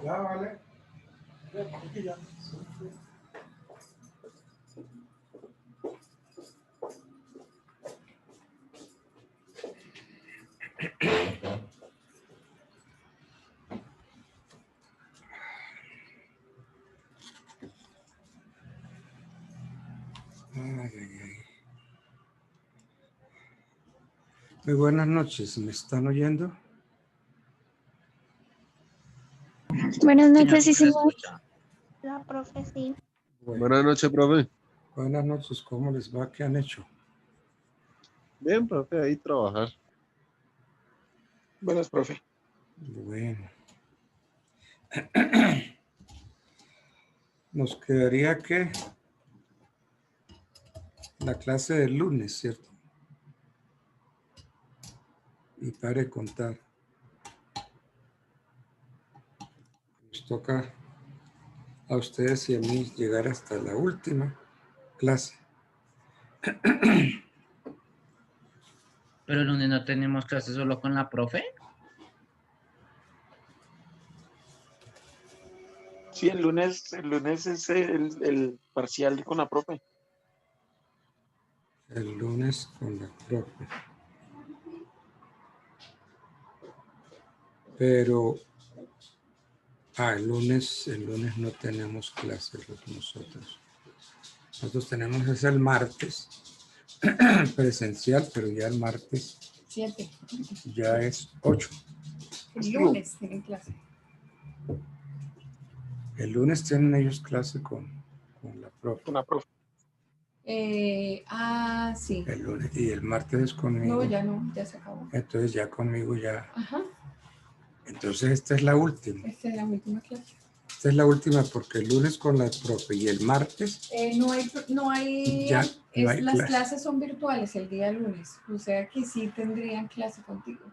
Ya, vale. Aquí ya. Ay, ay, ay. Muy buenas noches, ¿me están oyendo? Buenas Señor, noches, sí, ¿cómo le señor. escucha? La profe, sí. Bueno, Buenas noches, profe. buenas noches, ¿cómo les va? ¿Qué han hecho? Bien, profe, ahí trabajar. Buenas, profe. Bueno. Nos quedaría que la clase del lunes, ¿cierto? Y pare de contar. Nos toca a ustedes y a mí llegar hasta la última clase. Pero el lunes no tenemos clase solo con la profe. Sí, el lunes es el parcial con la profe. El lunes con la profe. Pero el lunes no tenemos clases nosotros. Nosotros tenemos es el martes presencial, pero ya el martes 7. ya es 8. El lunes tienen clase. El lunes tienen ellos clase con la profe. Con la profe. Sí. El lunes y el martes es conmigo. No, ya se acabó. Entonces ya conmigo ya. Ajá, Entonces esta es la última. esta es la última clase. Esta es la última porque el lunes con la profe y el martes No hay, ya no hay las clase. clases son virtuales el día lunes, o sea que sí tendrían clase contigo,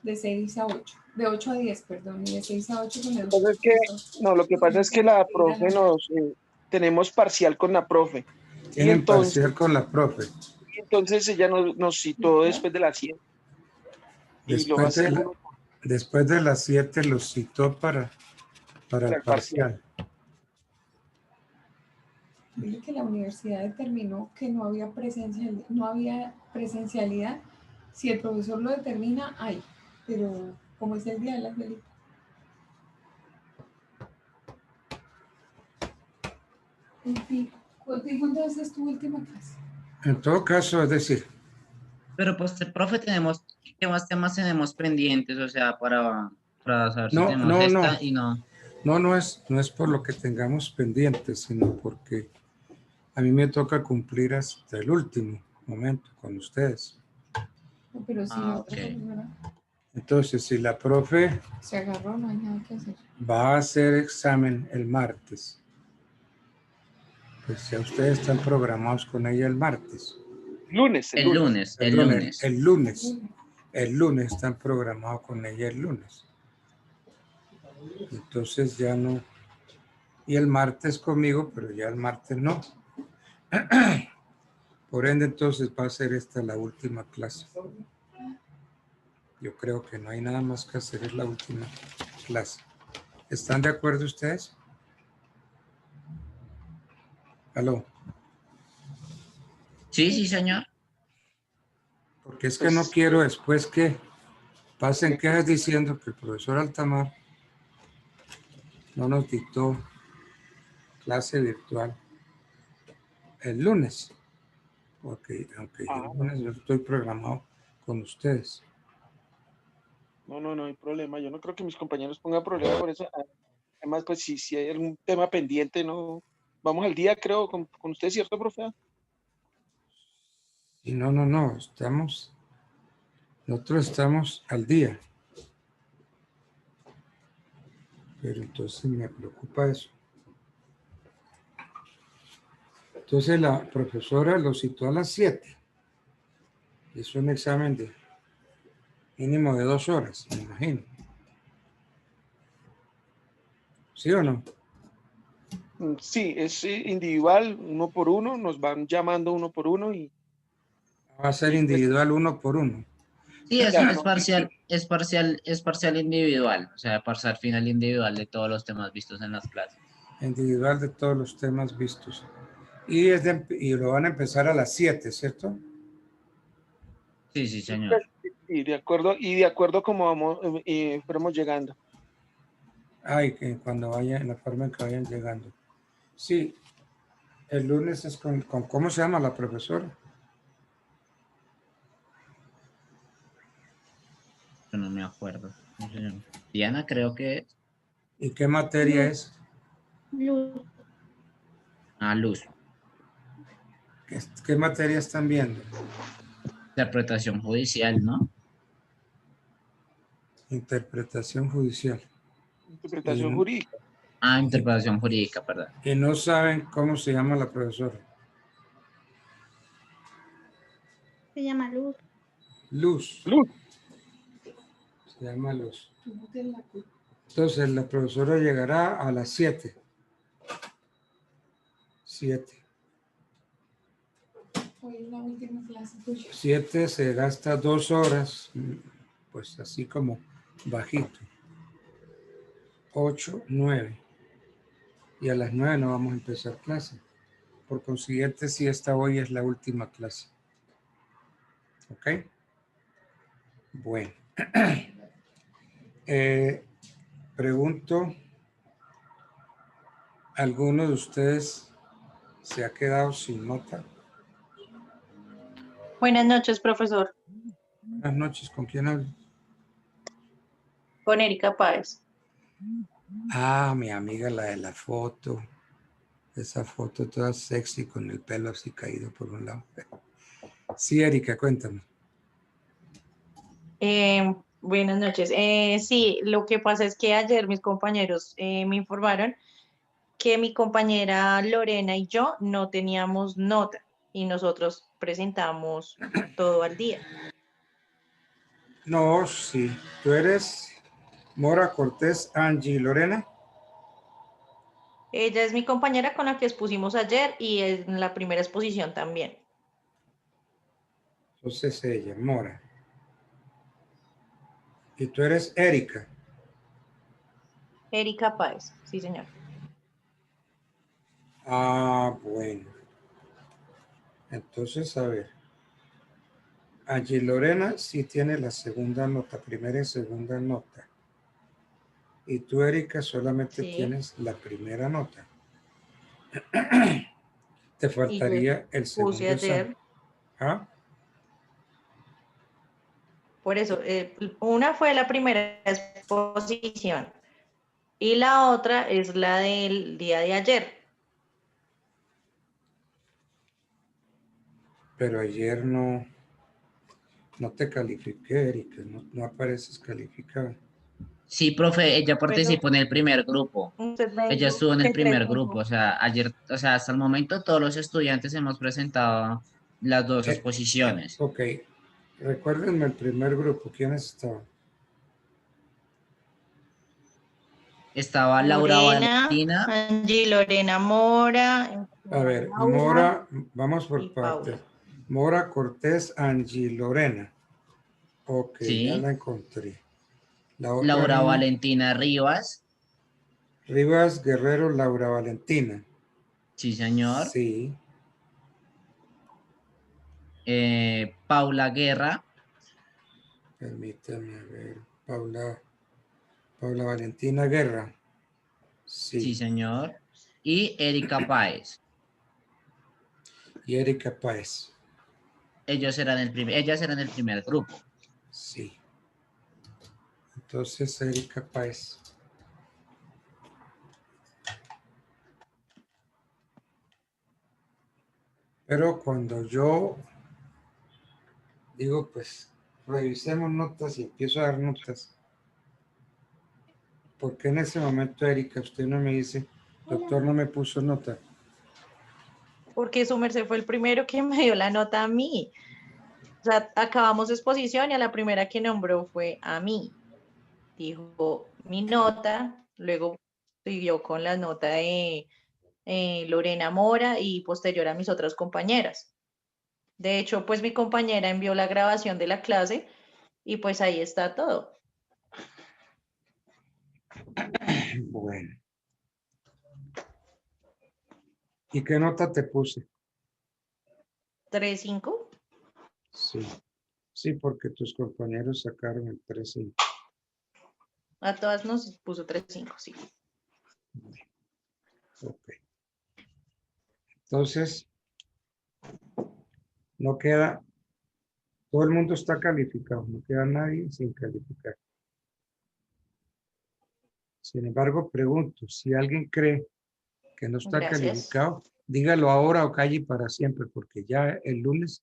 de 6 a 8, de 8 a 10, perdón, y de 6 a 8 con el Lo que pasa es que la profe tenemos parcial con la profe. Tienen parcial con la profe. Entonces ella nos citó después de las 7. Y lo va a hacer Después de las 7 los citó para el parcial. Dile que la universidad determinó que no había presencialidad. Si el profesor lo determina, hay, pero como es el día de las velitas. ¿Cuándo es tu última clase? En todo caso, es decir, Pero pues, profe, ¿qué más temas tenemos pendientes? O sea, para saber si no, tenemos no, esta no. y no. No es por lo que tengamos pendientes, sino porque a mí me toca cumplir hasta el último momento con ustedes. No, pero si la otra Ok. profesora Entonces, si la profe se agarró, no hay nada que hacer. va a hacer examen el martes, pues ya ustedes están programados con ella el martes. El lunes. El lunes están programados con ella el lunes. Entonces ya no. Y el martes conmigo, pero ya el martes no. Por ende, entonces va a ser esta la última clase. Yo creo que no hay nada más que hacer, es la última clase. ¿Están de acuerdo ustedes? ¿Aló? Sí, señor. Porque es que no quiero después que pasen quejas diciendo que el profesor Altamar no nos dictó clase virtual el lunes. Porque aunque yo el lunes yo estoy programado con ustedes. No hay problema. Yo no creo que mis compañeros pongan problema por eso. Además, pues si hay algún tema pendiente, no vamos al día, creo, con usted, ¿cierto, profe? Y no, nosotros estamos al día. Pero entonces me preocupa eso. Entonces la profesora lo citó a las 7. Hizo un examen de mínimo de 2 horas, me imagino. ¿Sí o no? Sí, es individual, uno por uno, nos van llamando uno por uno y... Va a ser individual uno por uno. Sí, es, Ya, es no. parcial, es parcial individual, o sea, parcial final individual de todos los temas vistos en las clases. Individual de todos los temas vistos. Y lo van a empezar a las 7, ¿cierto? Sí, sí, señor. Y de acuerdo como vamos, fuéramos llegando. Ay, que cuando vayan, en la forma en que vayan llegando. Sí, el lunes es con ¿cómo se llama la profesora? Yo no me acuerdo. No sé. Diana, creo que ¿Y qué materia es? Luz. Luz, ¿Qué materia están viendo? interpretación judicial, ¿no? Interpretación judicial. Interpretación Y, jurídica. Interpretación jurídica, perdón. y no saben cómo se llama la profesora. Se llama Luz. Luz. Luz. Se llama Luz. Tú no tienes la culpa. Entonces la profesora llegará a las 7. 7. Hoy es la última clase tuya. 7 se gasta 2 horas, pues así como bajito. 8, 9. Y a las 9 no vamos a empezar clase. Por consiguiente, si esta hoy es la última clase. ¿Ok? Bueno. Pregunto, ¿alguno de ustedes se ha quedado sin nota? Buenas noches, profesor. Buenas noches, ¿con quién hablo? Con Erika Páez. Ah, mi amiga, la de la foto. Esa foto toda sexy con el pelo así caído por un lado. Sí, Erika, cuéntame. Buenas noches. Sí, lo que pasa es que ayer mis compañeros me informaron que mi compañera Lorena y yo no teníamos nota y nosotros presentamos todo al día. No, sí. ¿Tú eres Mora Cortés, Angie Lorena? Ella es mi compañera con la que expusimos ayer y en la primera exposición también. Entonces ella, Mora. Y tú eres Erika. Erika Páez, sí, señor. Ah, bueno. Entonces, a ver. Angie Lorena sí tiene la segunda nota, primera y segunda nota. Y tú, Erika, solamente Sí. tienes la primera nota. Te Y yo faltaría el segundo puse ayer. examen. ¿Ah? Por eso, una fue la primera exposición y la otra es la del día de ayer. Pero ayer no te califiqué, Erika. No apareces calificada. Sí, profe, ella Pero participó en el primer grupo. usted me Ella dijo estuvo en el que primer 3 grupo, puntos. o sea, ayer, o sea, hasta el momento todos los estudiantes hemos presentado las dos exposiciones. Ok. Recuérdenme el primer grupo. ¿Quiénes estaban? Estaba Laura Lorena, Valentina, Angie Lorena Mora, A ver, Laura Mora, vamos por y partes. Paula. Mora Cortés, Angie Lorena. Ok, ya sí, la encontré. La otra Laura niña, Valentina Rivas, Rivas Guerrero, Laura Valentina. sí, señor, Sí, Paula Guerra, permítame ver. Paula Valentina Guerra. sí, Sí. señor, y Erika Páez. Y Erika Páez. Ellas eran el primer grupo. Sí. Entonces, Erika Páez. Pero cuando yo digo, pues, revisemos notas y empiezo a dar notas, ¿por qué en ese momento, Erika, usted no me dice, doctor, no me puso nota? Porque su merced fue el primero que me dio la nota a mí. O sea, acabamos exposición y a la primera que nombró fue a mí. Dijo mi nota, luego siguió con la nota de Lorena Mora y posterior a mis otras compañeras. De hecho, pues mi compañera envió la grabación de la clase Y pues ahí está todo. Bueno. ¿Y qué nota te puse? 3.5. Sí. Sí, porque tus compañeros sacaron el 13. A todas nos puso 3.5, sí. Ok. Entonces, no queda, todo el mundo está calificado, no queda nadie sin calificar. Sin embargo, pregunto, si alguien cree que no está Gracias. calificado, dígalo ahora o calle para siempre, porque ya el lunes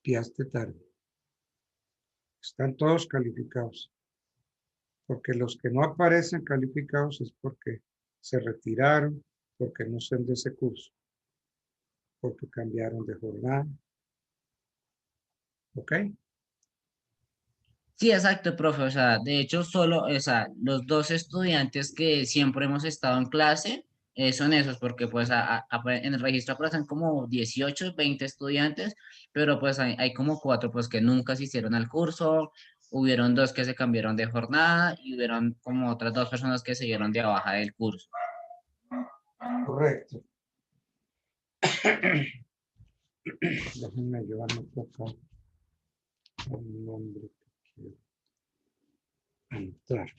piaste tarde. Están todos calificados. Porque los que no aparecen calificados es porque se retiraron, porque no son de ese curso, porque cambiaron de jornada. ¿Ok? Sí, exacto, profe. O sea, de hecho, solo, o sea, los dos estudiantes que siempre hemos estado en clase son esos, porque pues en el registro aparecen como 18, 20 estudiantes, pero pues hay como 4 pues que nunca asistieron al curso, hubieron 2 que se cambiaron de jornada y hubieron como otras 2 personas que se dieron de baja del curso. Correcto. Déjenme llevarme por acá el nombre que quiero entrar.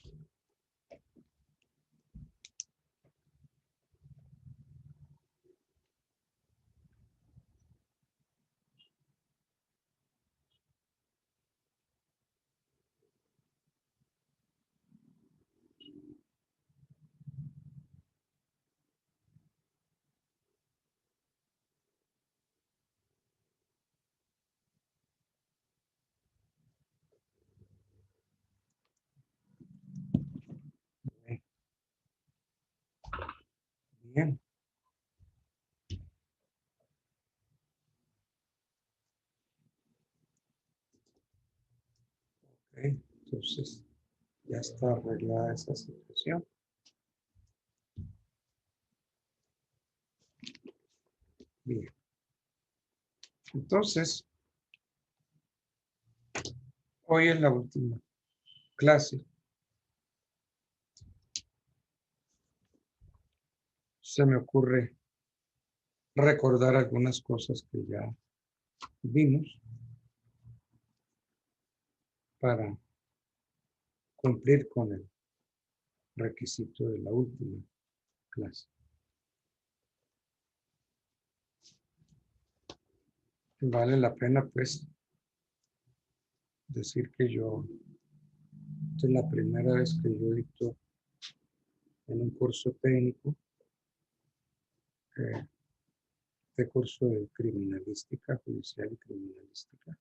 Bien. Ok, entonces ya está arreglada esa situación. Bien. Entonces, hoy es la última clase. Se me ocurre recordar algunas cosas que ya vimos para cumplir con el requisito de la última clase. Vale la pena, pues, decir que esta es la primera vez que yo dicto en un curso técnico, este curso de criminalística, judicial y criminalística.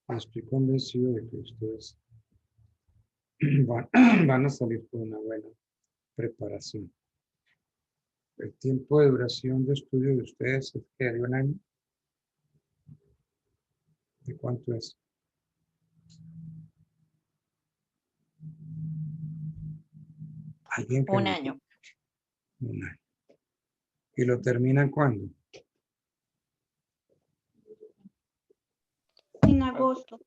Estoy convencido de que ustedes van a salir con una buena preparación. El tiempo de duración de estudio de ustedes es que de un año. ¿De cuánto es? ¿Alguien que Un me- año. Un año. ¿Y lo terminan cuándo? En agosto.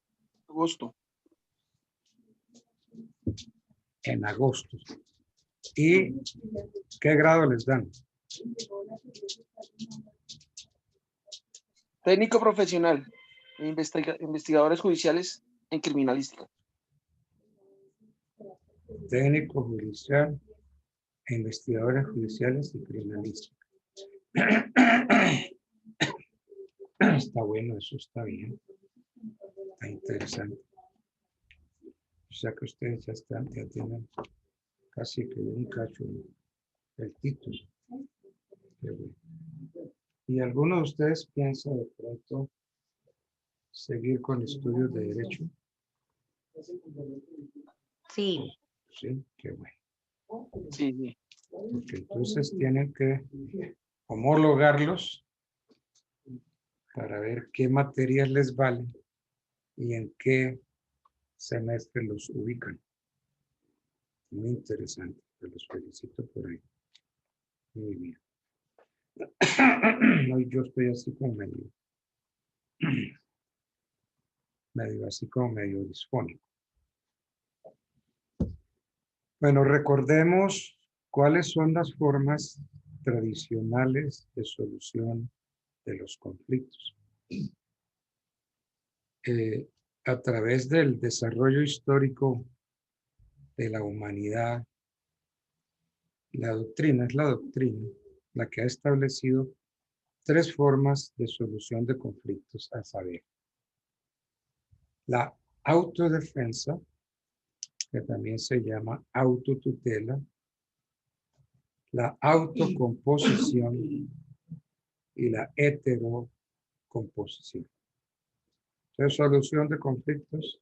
Agosto. En agosto. ¿Y qué grado les dan? Técnico profesional. Investigadores judiciales en criminalística. Técnico judicial e investigadores judiciales y criminalística. Está bueno, eso está bien. Está interesante. O sea que ustedes ya tienen casi que un cacho el título. Qué bueno. ¿Y alguno de ustedes piensa de pronto seguir con estudios de derecho? Sí. Sí, qué bueno. Sí, sí. Porque entonces tienen que homologarlos para ver qué materias les valen y en qué semestre los ubican. Muy interesante. Los felicito por ahí. Muy bien. Hoy yo estoy así como medio medio así como medio disfónico. Bueno, recordemos cuáles son las formas tradicionales de solución de los conflictos. A través del desarrollo histórico de la humanidad, la doctrina es la doctrina la que ha establecido 3 formas de solución de conflictos, a saber, la autodefensa, que también se llama autotutela, la autocomposición y la heterocomposición. Entonces, solución de conflictos,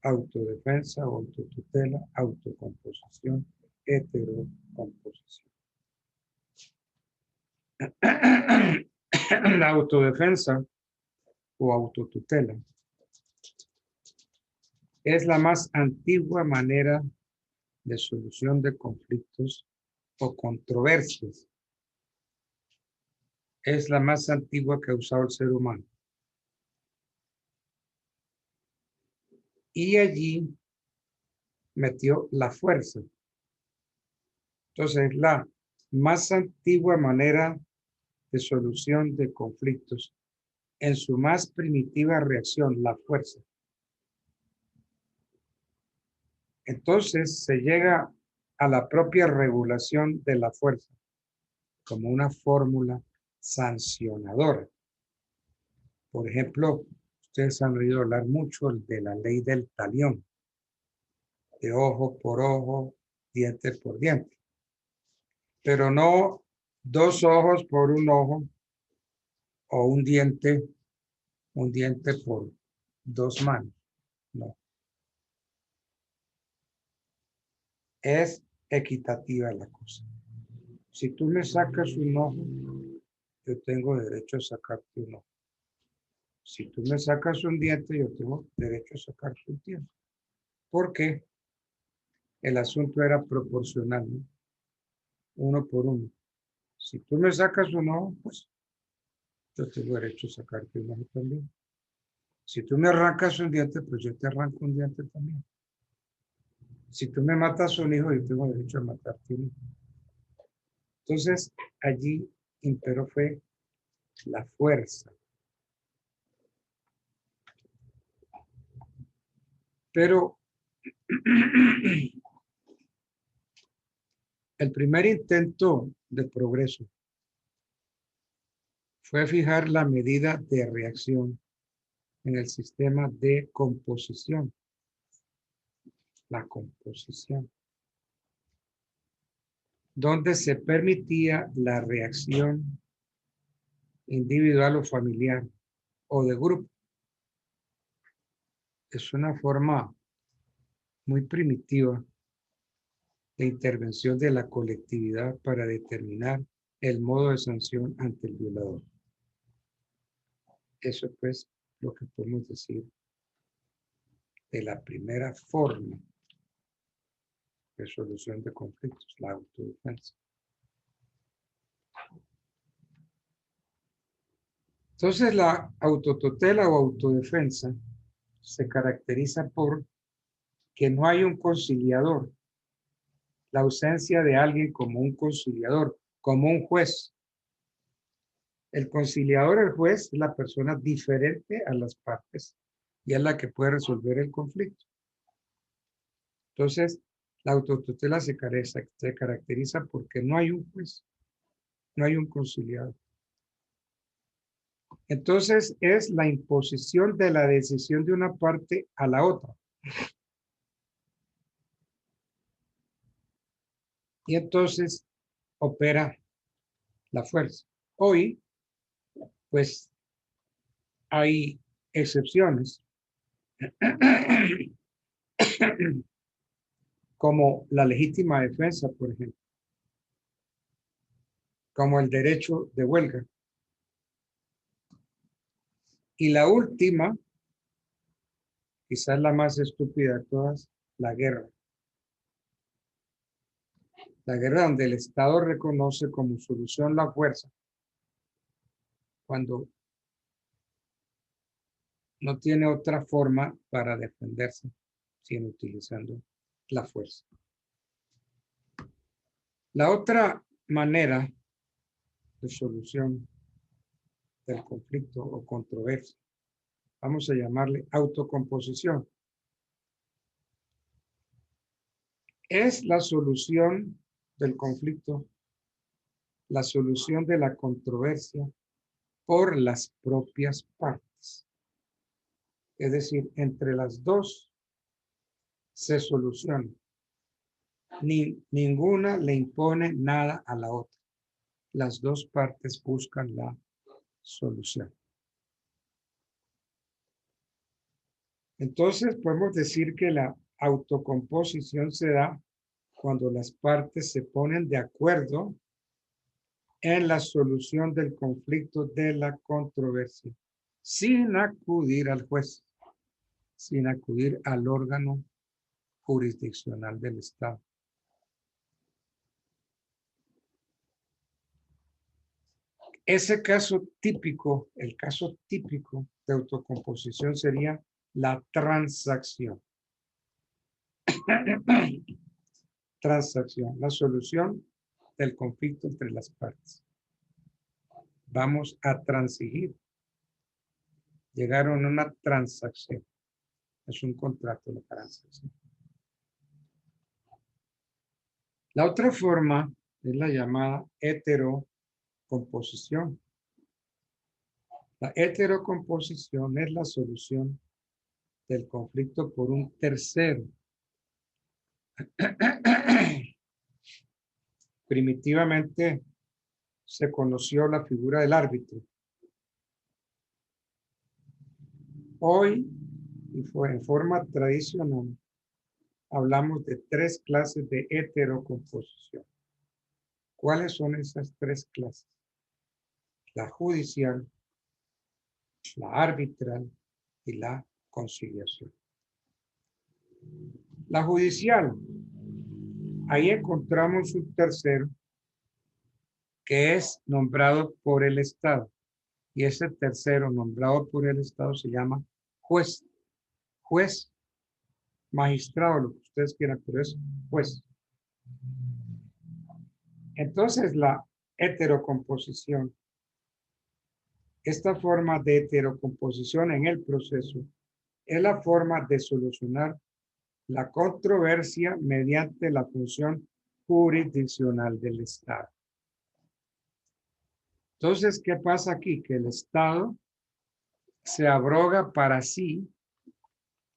autodefensa, autotutela, autocomposición, heterocomposición. La autodefensa o autotutela es la más antigua manera de solución de conflictos o controversias. Es la más antigua que ha usado el ser humano. Y allí metió la fuerza. Entonces, la más antigua manera de solución de conflictos en su más primitiva reacción, la fuerza. Entonces, se llega a la propia regulación de la fuerza como una fórmula sancionadora. Por ejemplo, ustedes han oído hablar mucho de la ley del talión, de ojo por ojo, diente por diente. Pero no 2 ojos por un ojo o un diente por 2 manos. No. Es equitativa la cosa. Si tú me sacas un ojo, yo tengo derecho a sacarte un ojo. Si tú me sacas un diente, yo tengo derecho a sacarte un diente. ¿Por qué? El asunto era proporcional, ¿no? 1 por 1. Si tú me sacas un ojo, pues yo tengo derecho a sacarte un ojo también. Si tú me arrancas un diente, pues yo te arranco un diente también. Si tú me matas un hijo, yo tengo derecho a matarte un hijo. Entonces, allí imperó fue la fuerza. Pero el primer intento de progreso fue fijar la medida de reacción en el sistema de composición. La composición. Donde se permitía la reacción individual o familiar o de grupo. Es una forma muy primitiva de intervención de la colectividad para determinar el modo de sanción ante el violador. Eso pues lo que podemos decir de la primera forma de solución de conflictos, la autodefensa. Entonces la autotutela o autodefensa se caracteriza por que no hay un conciliador, la ausencia de alguien como un conciliador, como un juez. El conciliador, el juez, es la persona diferente a las partes y es la que puede resolver el conflicto. Entonces, la autotutela se caracteriza porque no hay un juez, no hay un conciliador. Entonces, es la imposición de la decisión de una parte a la otra. Y entonces opera la fuerza. Hoy, pues, hay excepciones, como la legítima defensa, por ejemplo, como el derecho de huelga. Y la última, quizás la más estúpida de todas, la guerra. La guerra donde el Estado reconoce como solución la fuerza. Cuando no tiene otra forma para defenderse sino utilizando la fuerza. La otra manera de solución del conflicto o controversia, vamos a llamarle autocomposición, es la solución del conflicto, la solución de la controversia por las propias partes. Es decir, entre las dos se soluciona. Ninguna le impone nada a la otra. Las dos partes buscan la solución. Entonces podemos decir que la autocomposición se da cuando las partes se ponen de acuerdo en la solución del conflicto de la controversia, sin acudir al juez, sin acudir al órgano jurisdiccional del Estado. Ese caso típico, el caso típico de autocomposición sería la transacción. Transacción, la solución del conflicto entre las partes. Vamos a transigir. Llegaron a una transacción. Es un contrato de transacción. La otra forma es la llamada heterocomposición. La heterocomposición es la solución del conflicto por un tercero. Primitivamente se conoció la figura del árbitro. Hoy, y en forma tradicional, hablamos de tres clases de heterocomposición. ¿Cuáles son esas tres clases? La judicial, la arbitral y la conciliación. La judicial, ahí encontramos un tercero que es nombrado por el Estado. Y ese tercero nombrado por el Estado se llama juez. Juez, magistrado, lo que ustedes quieran, pero es juez. Entonces la heterocomposición, esta forma de heterocomposición en el proceso es la forma de solucionar la controversia mediante la función jurisdiccional del Estado. Entonces, ¿qué pasa aquí? Que el Estado se abroga para sí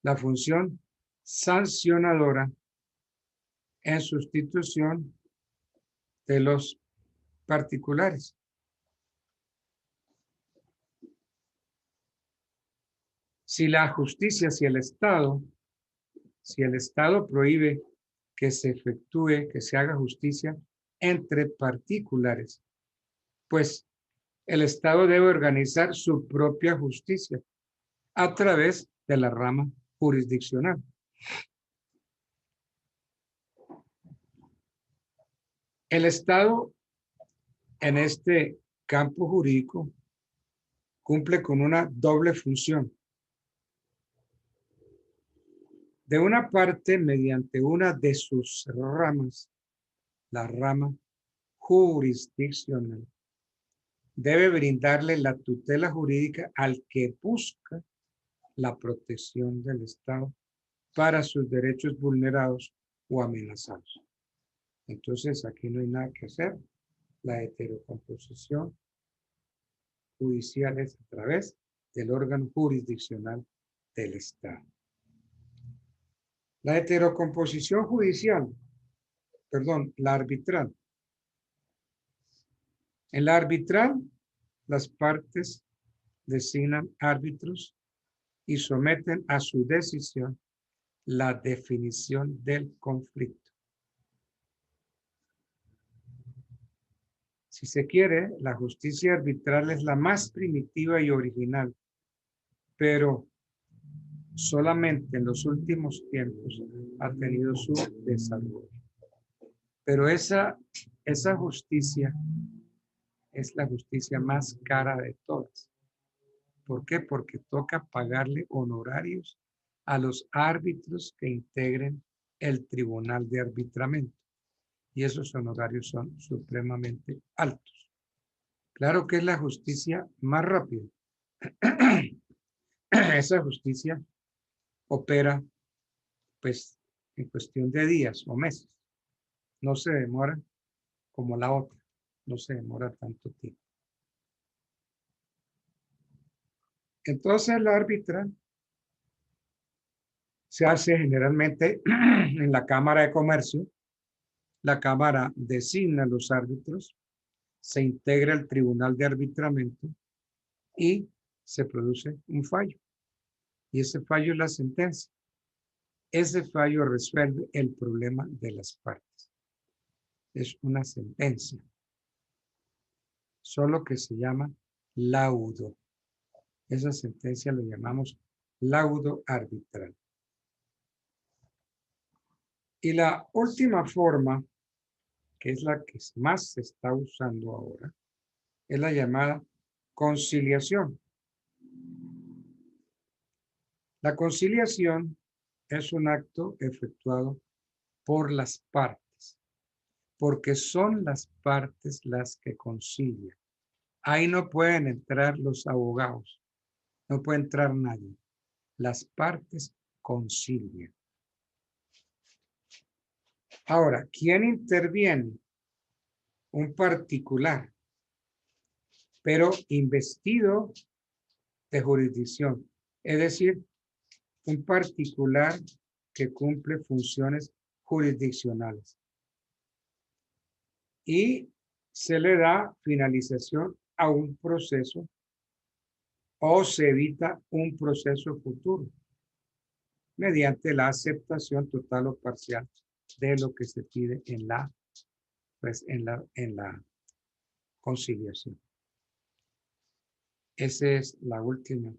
la función sancionadora en sustitución de los particulares. Si la justicia, si el Estado prohíbe que se efectúe, que se haga justicia entre particulares, pues el Estado debe organizar su propia justicia a través de la rama jurisdiccional. El Estado en este campo jurídico cumple con una doble función. De una parte, mediante una de sus ramas, la rama jurisdiccional, debe brindarle la tutela jurídica al que busca la protección del Estado para sus derechos vulnerados o amenazados. Entonces, aquí no hay nada que hacer. La heterocomposición judicial es a través del órgano jurisdiccional del Estado. La heterocomposición judicial, la arbitral. En la arbitral, las partes designan árbitros y someten a su decisión la definición del conflicto. Si se quiere, la justicia arbitral es la más primitiva y original, pero solamente en los últimos tiempos ha tenido su desarrollo. Pero esa justicia es la justicia más cara de todas. ¿Por qué? Porque toca pagarle honorarios a los árbitros que integren el tribunal de arbitramiento. Y esos honorarios son supremamente altos. Claro que es la justicia más rápida. Esa justicia opera pues en cuestión de días o meses. No se demora como la otra. No se demora tanto tiempo. Entonces la árbitra se hace generalmente en la Cámara de Comercio. La Cámara designa a los árbitros, se integra el Tribunal de Arbitramiento y se produce un fallo. Y ese fallo es la sentencia. Ese fallo resuelve el problema de las partes. Es una sentencia. Solo que se llama laudo. Esa sentencia lo llamamos laudo arbitral. Y la última forma, que es la que más se está usando ahora, es la llamada conciliación. La conciliación es un acto efectuado por las partes, porque son las partes las que concilian. Ahí no pueden entrar los abogados, no puede entrar nadie. Las partes concilian. Ahora, ¿quién interviene? Un particular, pero investido de jurisdicción. Es decir, un particular que cumple funciones jurisdiccionales. Y se le da finalización a un proceso o se evita un proceso futuro mediante la aceptación total o parcial de lo que se pide en la conciliación. Esa es la última.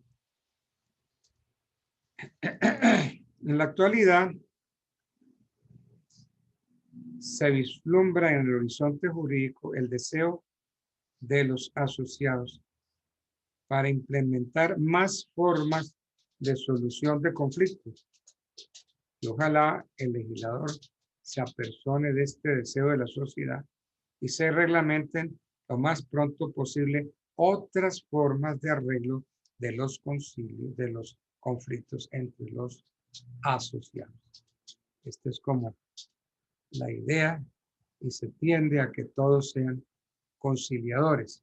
En la actualidad, se vislumbra en el horizonte jurídico el deseo de los asociados para implementar más formas de solución de conflictos. Y ojalá el legislador se apersone de este deseo de la sociedad y se reglamenten lo más pronto posible otras formas de arreglo de los concilios, de los conflictos entre los asociados. Esta es como la idea y se tiende a que todos sean conciliadores.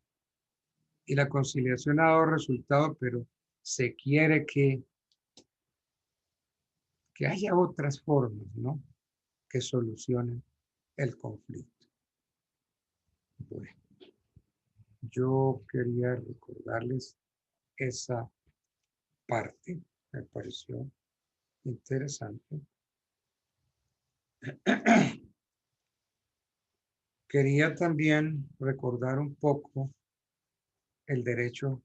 Y la conciliación ha dado resultado, pero se quiere que haya otras formas, ¿no? Que solucionen el conflicto. Bueno, yo quería recordarles esa parte, me pareció interesante. Quería también recordar un poco el derecho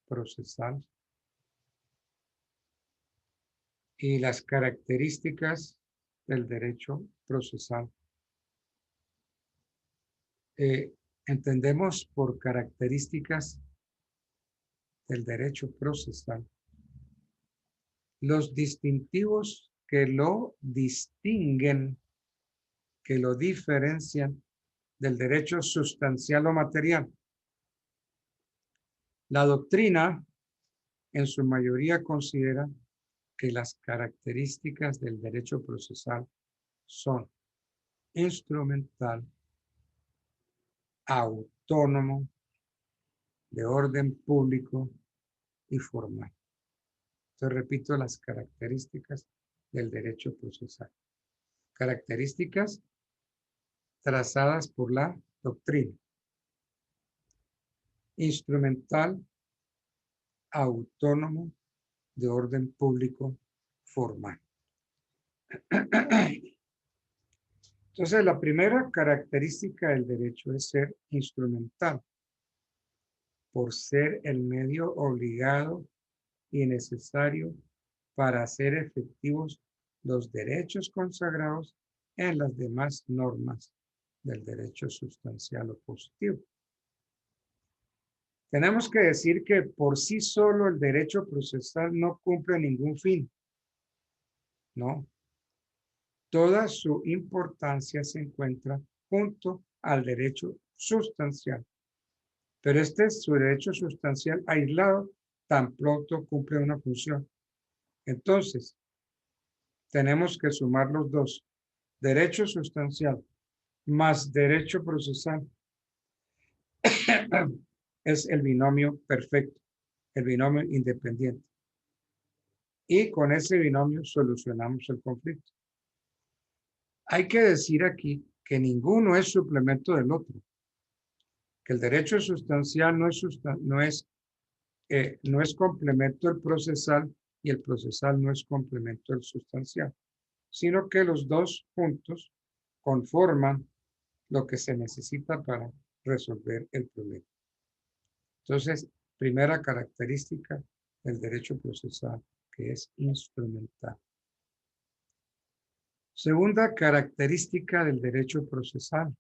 procesal y las características del derecho procesal. Entendemos por características del derecho procesal los distintivos que lo distinguen, que lo diferencian del derecho sustancial o material. La doctrina, en su mayoría, considera que las características del derecho procesal son instrumental, autónomo, de orden público y formal. Entonces, repito las características del derecho procesal. Características trazadas por la doctrina. Instrumental, autónomo, de orden público, formal. Entonces, la primera característica del derecho es ser instrumental, por ser el medio obligado y necesario para hacer efectivos los derechos consagrados en las demás normas del derecho sustancial o positivo. Tenemos que decir que por sí solo el derecho procesal no cumple ningún fin. No. Toda su importancia se encuentra junto al derecho sustancial. Pero este es su derecho sustancial aislado, tan pronto cumple una función. Entonces, tenemos que sumar los dos. Derecho sustancial más derecho procesal es el binomio perfecto, el binomio independiente. Y con ese binomio solucionamos el conflicto. Hay que decir aquí que ninguno es suplemento del otro, que el derecho sustancial no es complemento del procesal y el procesal no es complemento del sustancial, sino que los dos juntos conforman lo que se necesita para resolver el problema. Entonces, primera característica del derecho procesal, que es instrumental. Segunda característica del derecho procesal,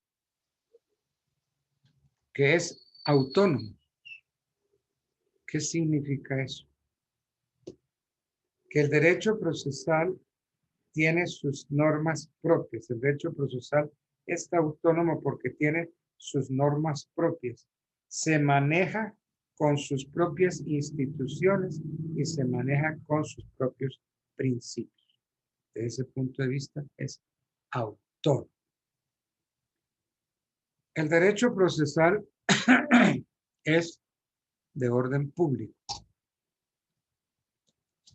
que es autónomo. ¿Qué significa eso? Que el derecho procesal tiene sus normas propias. El derecho procesal es autónomo porque tiene sus normas propias. Se maneja con sus propias instituciones y se maneja con sus propios principios. Desde ese punto de vista es autónomo. El derecho procesal es de orden público.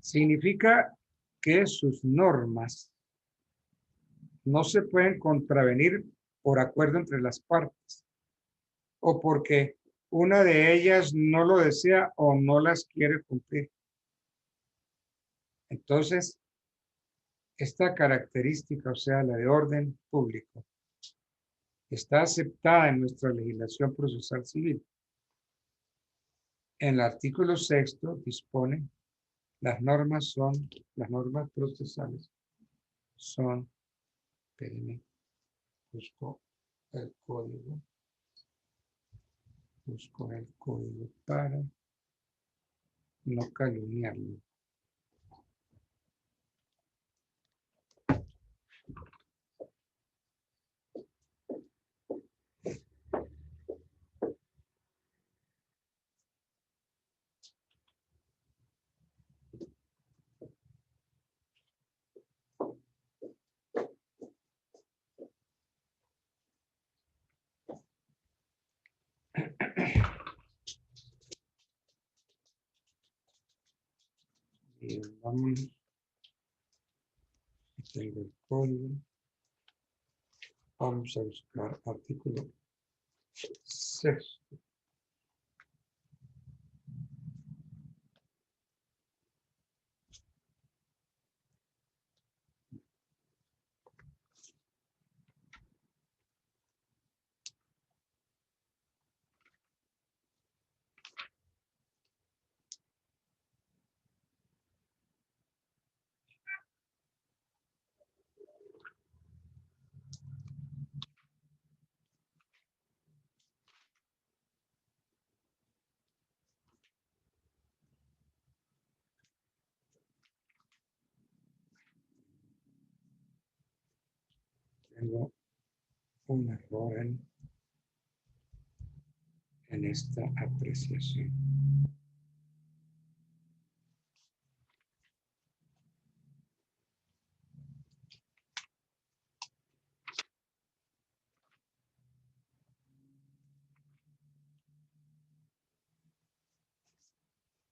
Significa que sus normas no se pueden contravenir por acuerdo entre las partes o porque una de ellas no lo desea o no las quiere cumplir. Entonces, esta característica, o sea, la de orden público, está aceptada en nuestra legislación procesal civil. En el artículo 6 dispone las normas procesales son, espérenme, busco el código para no calumniarlo. Y vamos, tengo el código. Vamos a buscar artículo 6. Tengo un error en esta apreciación.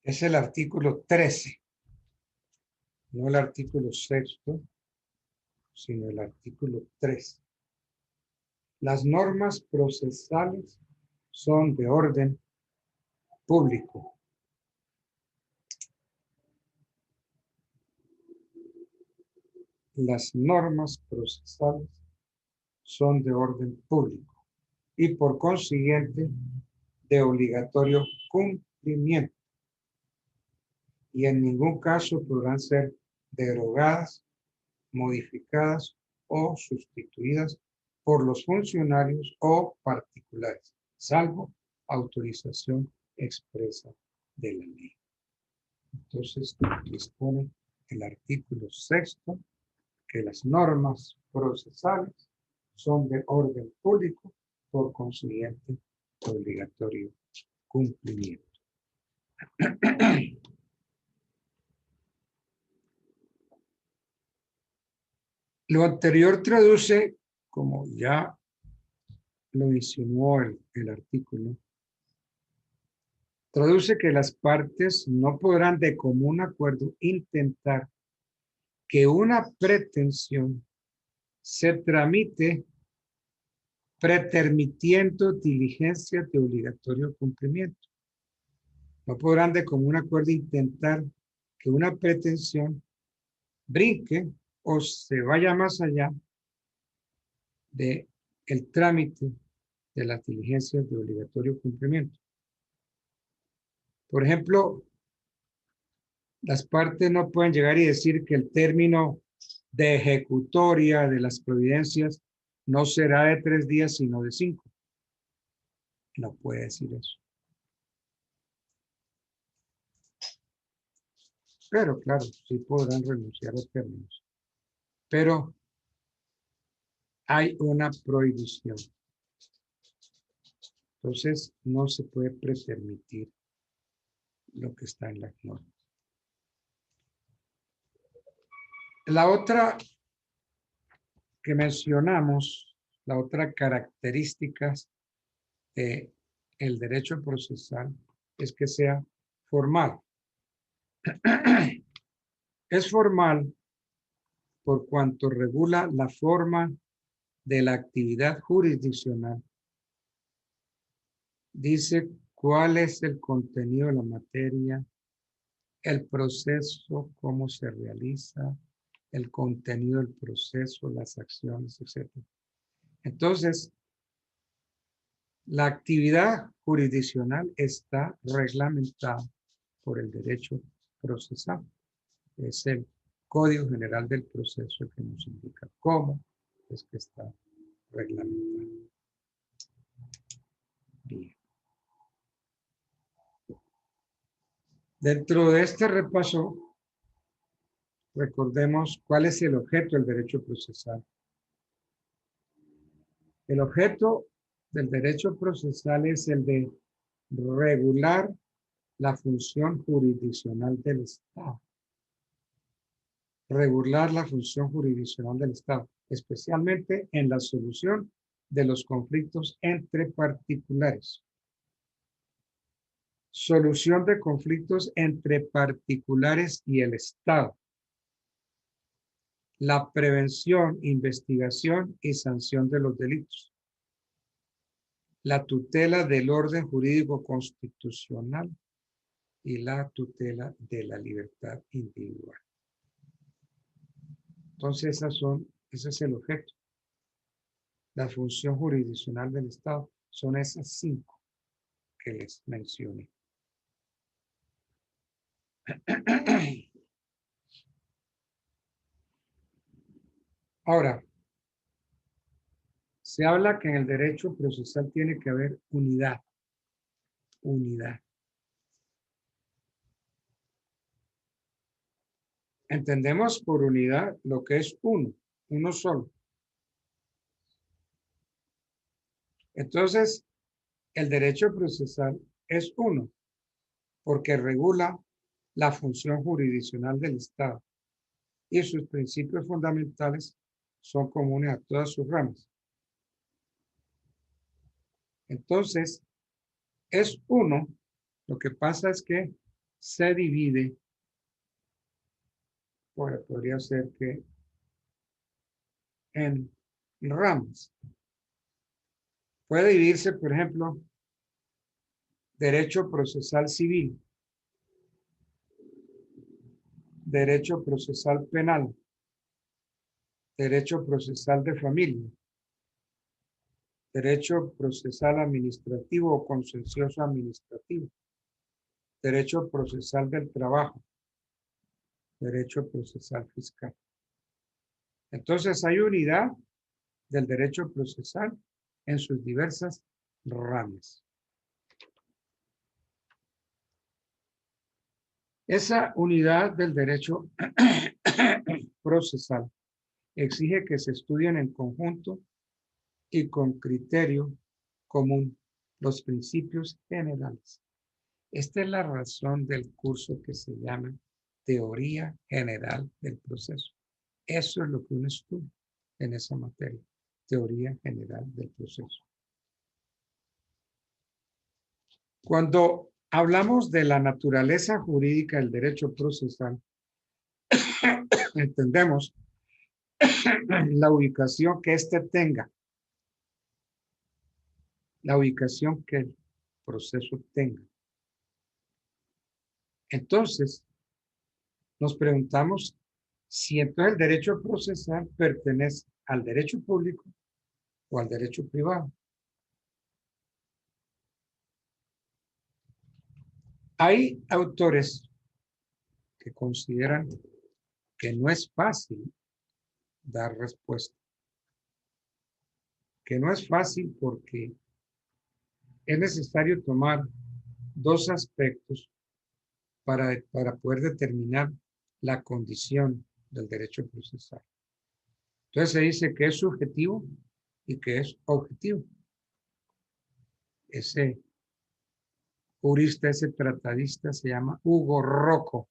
Es el artículo 13, no el artículo 6, sino el artículo 13. Las normas procesales son de orden público. Las normas procesales son de orden público y por consiguiente de obligatorio cumplimiento y en ningún caso podrán ser derogadas, modificadas o sustituidas por los funcionarios o particulares, salvo autorización expresa de la ley. Entonces, dispone el artículo 6º que las normas procesales son de orden público, por consiguiente, obligatorio cumplimiento. Lo anterior traduce, como ya lo insinuó el artículo, traduce que las partes no podrán de común acuerdo intentar que una pretensión se tramite pretermitiendo diligencias de obligatorio cumplimiento. No podrán de común acuerdo intentar que una pretensión brinque o se vaya más allá de el trámite de las diligencias de obligatorio cumplimiento. Por ejemplo, las partes no pueden llegar y decir que el término de ejecutoria de las providencias no será de 3 días, sino de 5. No puede decir eso. Pero claro, sí podrán renunciar a términos. Pero hay una prohibición. Entonces, no se puede pretermitir lo que está en la norma. La otra que mencionamos, la otra característica de el derecho procesal es que sea formal. Es formal por cuanto regula la forma de la actividad jurisdiccional. Dice cuál es el contenido de la materia, el proceso, cómo se realiza, el contenido del proceso, las acciones, etc. Entonces, la actividad jurisdiccional está reglamentada por el derecho procesal. Es el Código General del Proceso que nos indica cómo es que está reglamentado. Bien. Dentro de este repaso, recordemos cuál es el objeto del derecho procesal. El objeto del derecho procesal es el de regular la función jurisdiccional del Estado. Regular la función jurisdiccional del Estado, especialmente en la solución de los conflictos entre particulares. Solución de conflictos entre particulares y el Estado. La prevención, investigación y sanción de los delitos. La tutela del orden jurídico constitucional y la tutela de la libertad individual. Entonces, ese es el objeto. La función jurisdiccional del Estado son esas 5 que les mencioné. Ahora, se habla que en el derecho procesal tiene que haber unidad. Unidad. Entendemos por unidad lo que es uno solo. Entonces, el derecho procesal es uno, porque regula la función jurisdiccional del Estado y sus principios fundamentales son comunes a todas sus ramas. Entonces, es uno, lo que pasa es que se divide, podría ser que en ramas. Puede dividirse, por ejemplo, derecho procesal civil, derecho procesal penal, derecho procesal de familia, derecho procesal administrativo o contencioso administrativo, derecho procesal del trabajo, derecho procesal fiscal. Entonces hay unidad del derecho procesal en sus diversas ramas. Esa unidad del derecho procesal exige que se estudien en conjunto y con criterio común los principios generales. Esta es la razón del curso que se llama Teoría General del Proceso. Eso es lo que uno estudia en esa materia, Teoría General del Proceso. Cuando hablamos de la naturaleza jurídica del derecho procesal, entendemos la ubicación que éste tenga, la ubicación que el proceso tenga. Entonces, nos preguntamos si entonces el derecho procesal pertenece al derecho público o al derecho privado. Hay autores que consideran que no es fácil dar respuesta. Que no es fácil porque es necesario tomar dos aspectos para poder determinar la condición del derecho procesal. Entonces se dice que es subjetivo y que es objetivo. Ese jurista, ese tratadista se llama Hugo Rocco,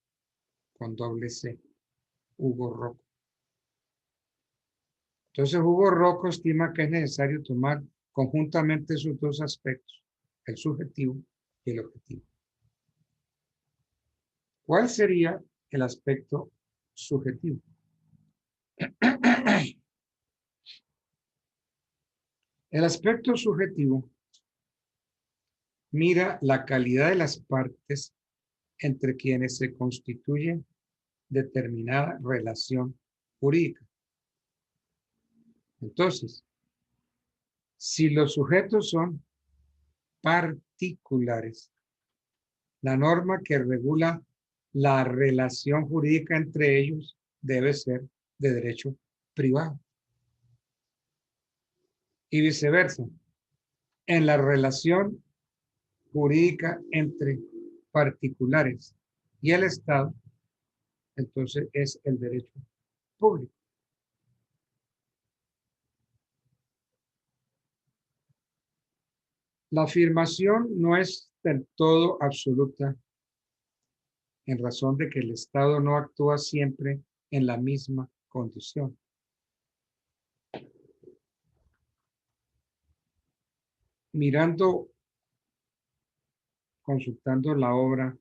con doble C, Hugo Rocco. Entonces Hugo Rocco estima que es necesario tomar conjuntamente esos dos aspectos, el subjetivo y el objetivo. ¿Cuál sería el aspecto subjetivo? El aspecto subjetivo mira la calidad de las partes entre quienes se constituye determinada relación jurídica. Entonces, si los sujetos son particulares, la norma que regula la relación jurídica entre ellos debe ser de derecho privado. Y viceversa, en la relación jurídica entre particulares y el Estado, entonces es el derecho público. La afirmación no es del todo absoluta en razón de que el Estado no actúa siempre en la misma condición. Consultando la obra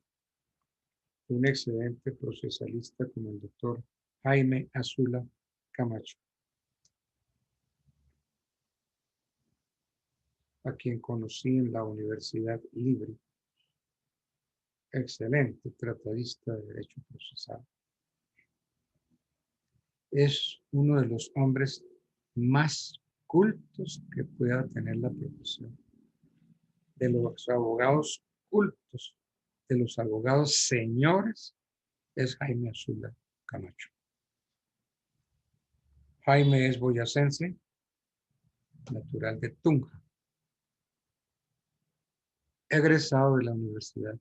de un excelente procesalista como el doctor Jaime Azula Camacho, a quien conocí en la Universidad Libre, excelente tratadista de derecho procesal. Es uno de los hombres más cultos que pueda tener la profesión. De los abogados cultos, de los abogados señores, es Jaime Azula Camacho. Jaime es boyacense, natural de Tunja, egresado de la Universidad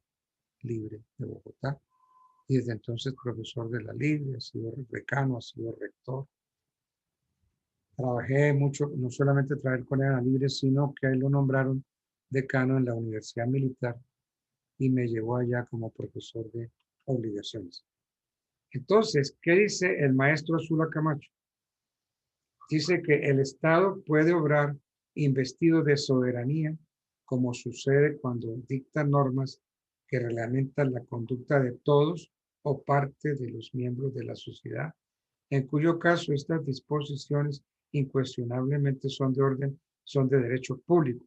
Libre de Bogotá y desde entonces profesor de la Libre, ha sido decano, ha sido rector. Trabajé mucho, no solamente trabajé con él en la Libre, sino que a él lo nombraron decano en la Universidad Militar y me llevó allá como profesor de obligaciones. Entonces, ¿qué dice el maestro Azula Camacho? Dice que el Estado puede obrar investido de soberanía, como sucede cuando dicta normas que reglamentan la conducta de todos o parte de los miembros de la sociedad, en cuyo caso estas disposiciones incuestionablemente son de derecho público,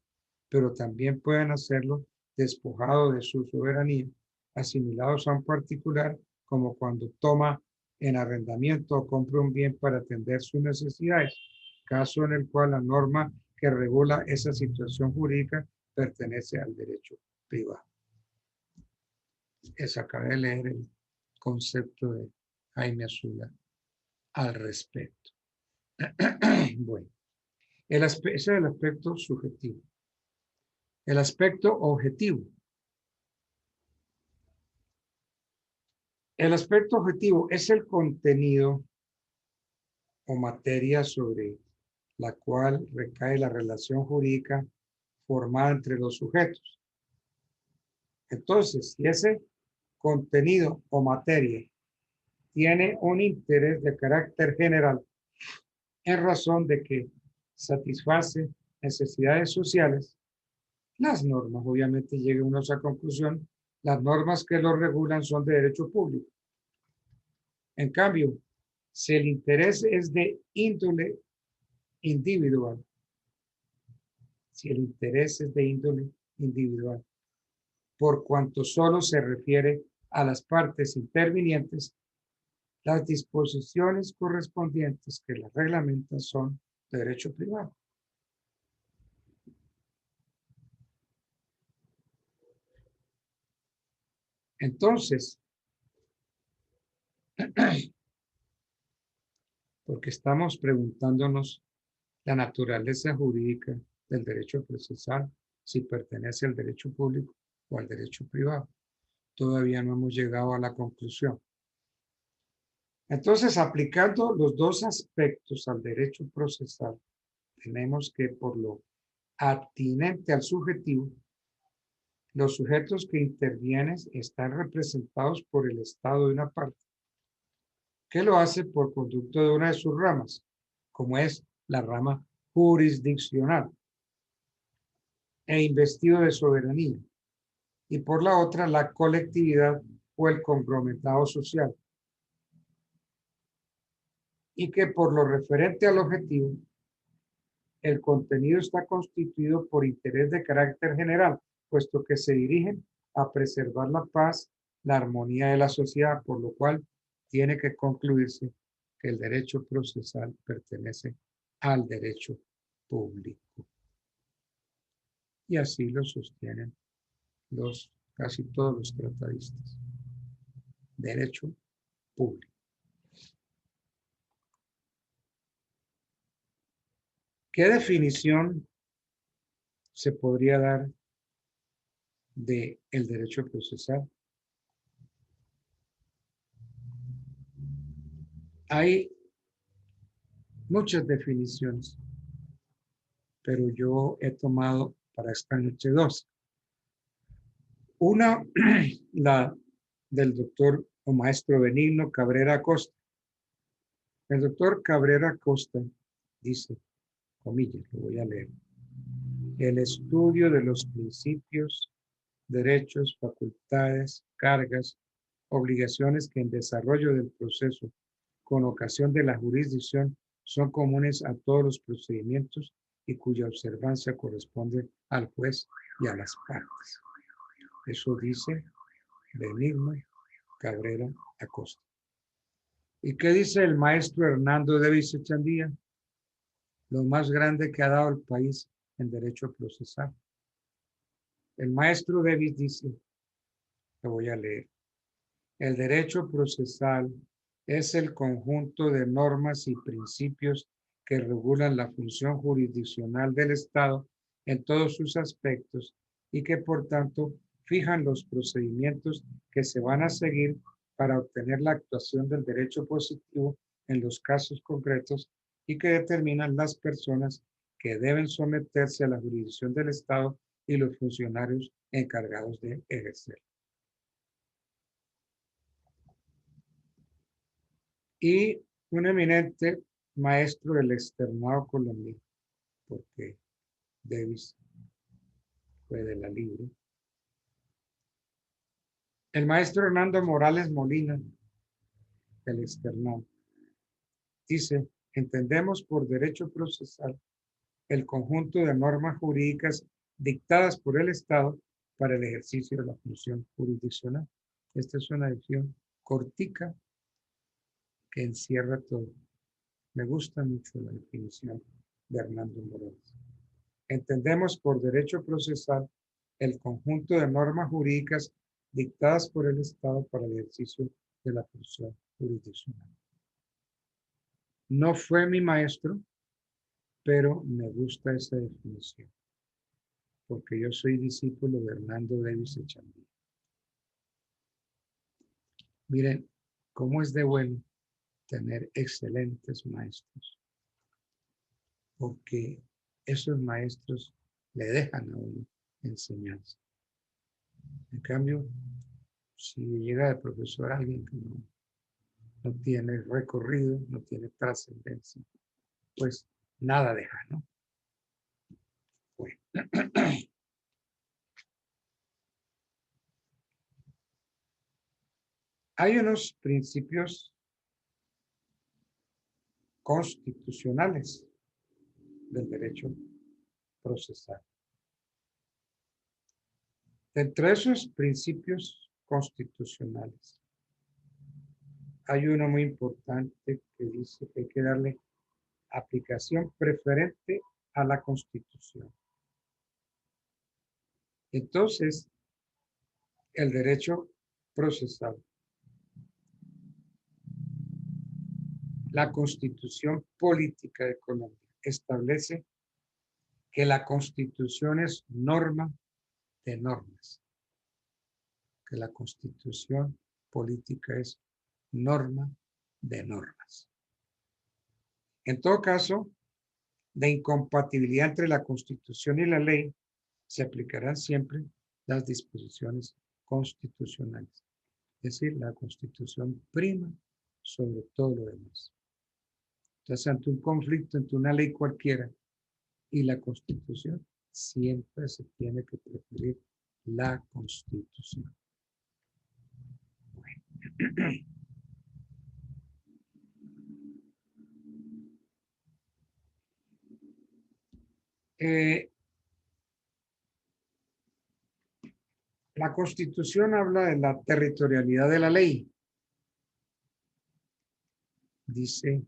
pero también pueden hacerlo despojado de su soberanía, asimilados a un particular, como cuando toma en arrendamiento o compra un bien para atender sus necesidades, caso en el cual la norma que regula esa situación jurídica pertenece al derecho privado. Acabé de leer el concepto de Jaime Azula al respecto. Bueno, ese es el aspecto subjetivo. El aspecto objetivo. El aspecto objetivo es el contenido o materia sobre la cual recae la relación jurídica formada entre los sujetos. Entonces, si ese contenido o materia tiene un interés de carácter general en razón de que satisface necesidades sociales, las normas, obviamente llega uno a esa conclusión, las normas que lo regulan son de derecho público. En cambio, si el interés es de índole individual, si el interés es de índole individual, por cuanto solo se refiere a las partes intervinientes, las disposiciones correspondientes que las reglamentan son de derecho privado. Entonces, porque estamos preguntándonos la naturaleza jurídica del derecho procesal, si pertenece al derecho público o al derecho privado. Todavía no hemos llegado a la conclusión. Entonces, aplicando los dos aspectos al derecho procesal, tenemos que por lo atinente al subjetivo, los sujetos que intervienen están representados por el Estado de una parte, que lo hace por conducto de una de sus ramas, como es la rama jurisdiccional, e investido de soberanía, y por la otra la colectividad o el conglomerado social, y que por lo referente al objetivo, el contenido está constituido por interés de carácter general, puesto que se dirigen a preservar la paz, la armonía de la sociedad, por lo cual tiene que concluirse que el derecho procesal pertenece al derecho público. Y así lo sostienen casi todos los tratadistas. Derecho público. ¿Qué definición se podría dar del derecho procesal? Hay muchas definiciones, pero yo he tomado para esta noche dos. Una, la del doctor o maestro Benigno Cabrera Acosta. El doctor Cabrera Acosta dice, comillas, lo voy a leer: el estudio de los principios, derechos, facultades, cargas, obligaciones que en desarrollo del proceso con ocasión de la jurisdicción son comunes a todos los procedimientos y cuya observancia corresponde al juez y a las partes. Eso dice Benigno Cabrera Acosta. ¿Y qué dice el maestro Hernando Davis Echandía? Lo más grande que ha dado el país en derecho procesal. El maestro Davis dice, lo voy a leer: el derecho procesal es el conjunto de normas y principios que regulan la función jurisdiccional del Estado en todos sus aspectos y que por tanto fijan los procedimientos que se van a seguir para obtener la actuación del derecho positivo en los casos concretos y que determinan las personas que deben someterse a la jurisdicción del Estado y los funcionarios encargados de ejercer. Y un eminente maestro del externado colombiano, porque Davis fue de la Libre, el maestro Hernando Morales Molina, del externado, dice: entendemos por derecho procesal el conjunto de normas jurídicas dictadas por el Estado para el ejercicio de la función jurisdiccional. Esta es una definición cortica que encierra todo. Me gusta mucho la definición de Hernando Morales. Entendemos por derecho procesal el conjunto de normas jurídicas dictadas por el Estado para el ejercicio de la función jurisdiccional. No fue mi maestro, pero me gusta esa definición, porque yo soy discípulo de Hernando Davis Echandía. Miren cómo es de bueno tener excelentes maestros, porque esos maestros le dejan a uno enseñanza. En cambio, si llega de profesor alguien que no tiene recorrido, no tiene trascendencia, pues nada deja, ¿no? Bueno. Hay unos principios constitucionales del derecho procesal. Dentro de esos principios constitucionales, hay uno muy importante que dice que hay que darle aplicación preferente a la Constitución. Entonces, el derecho procesal, la Constitución Política de Colombia establece que la Constitución es norma de normas, que la Constitución Política es norma de normas. En todo caso, de incompatibilidad entre la Constitución y la ley, se aplicarán siempre las disposiciones constitucionales. Es decir, la Constitución prima sobre todo lo demás. Entonces, ante un conflicto entre una ley cualquiera y la Constitución, siempre se tiene que preferir la Constitución. Bueno. La Constitución habla de la territorialidad de la ley. Dice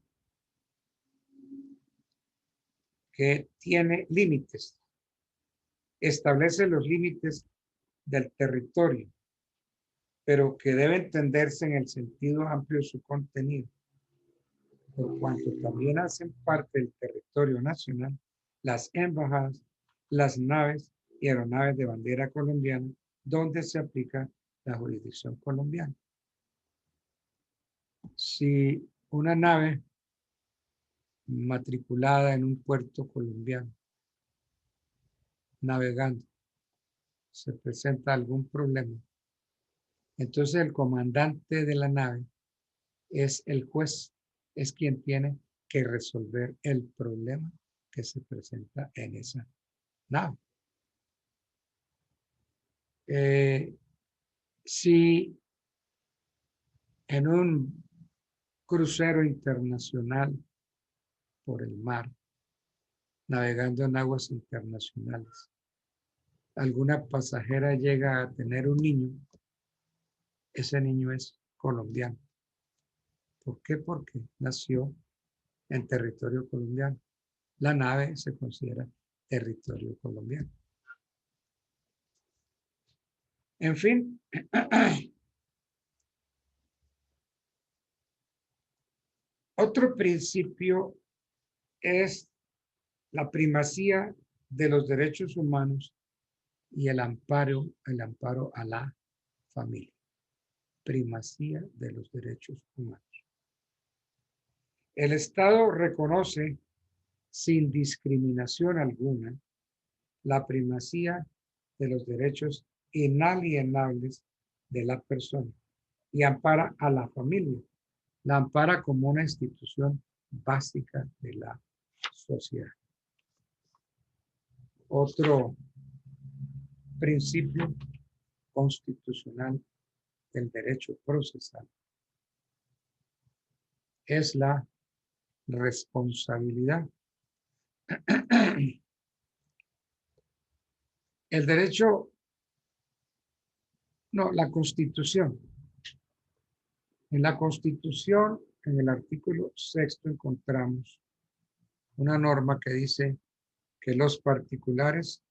que tiene límites. Establece los límites del territorio, pero que debe entenderse en el sentido amplio de su contenido, por cuanto también hacen parte del territorio nacional las embajadas, las naves y aeronaves de bandera colombiana, donde se aplica la jurisdicción colombiana. Si una nave matriculada en un puerto colombiano, navegando, se presenta algún problema, entonces el comandante de la nave es el juez, es quien tiene que resolver el problema que se presenta en esa nave. Si en un crucero internacional por el mar, navegando en aguas internacionales, alguna pasajera llega a tener un niño, ese niño es colombiano. ¿Por qué? Porque nació en territorio colombiano. La nave se considera territorio colombiano. En fin, otro principio es la primacía de los derechos humanos y el amparo a la familia. Primacía de los derechos humanos. El Estado reconoce sin discriminación alguna la primacía de los derechos inalienables de la persona y ampara a la familia. La ampara como una institución básica de la sociedad. Otro principio constitucional del derecho procesal es la responsabilidad. El derecho, no, la Constitución. En la Constitución, en el artículo 6, encontramos una norma que dice que los particulares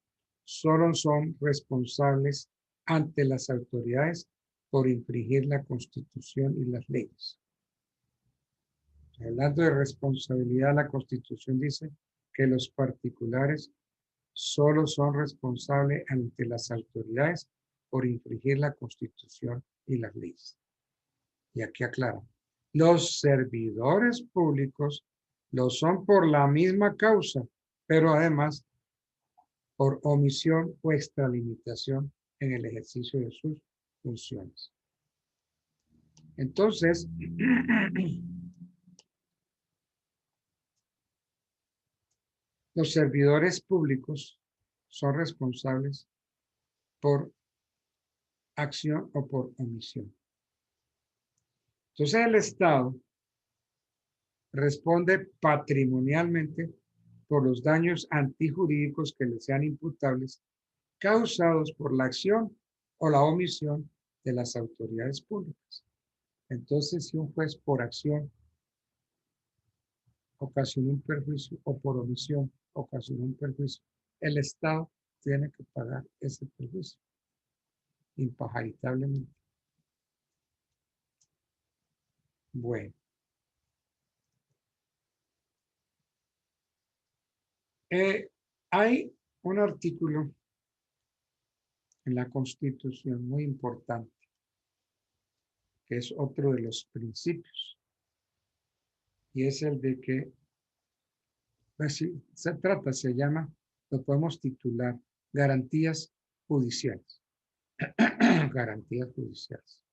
solo son responsables ante las autoridades por infringir la Constitución y las leyes. Hablando de responsabilidad, la Constitución dice que los particulares solo son responsables ante las autoridades por infringir la Constitución y las leyes. Y aquí aclara, los servidores públicos lo son por la misma causa, pero además por omisión o extralimitación en el ejercicio de sus funciones. Entonces, los servidores públicos son responsables por acción o por omisión. Entonces, el Estado responde patrimonialmente por los daños antijurídicos que le sean imputables causados por la acción o la omisión de las autoridades públicas. Entonces, si un juez por acción ocasionó un perjuicio o por omisión ocasionó un perjuicio, el Estado tiene que pagar ese perjuicio impajaritablemente. Bueno. Hay un artículo en la Constitución muy importante, que es otro de los principios, y es el de que, pues si se llama, lo podemos titular, garantías judiciales. Garantías judiciales.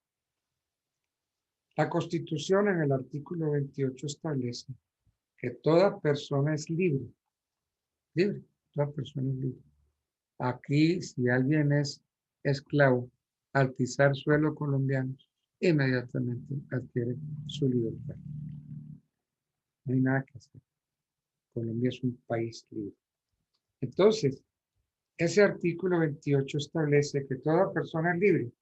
La Constitución en el artículo 28 establece que toda persona es libre. Libre, toda persona es libre. Aquí, si alguien es esclavo, al pisar suelo colombiano, inmediatamente adquiere su libertad. No hay nada que hacer. Colombia es un país libre. Entonces, ese artículo 28 establece que toda persona es libre,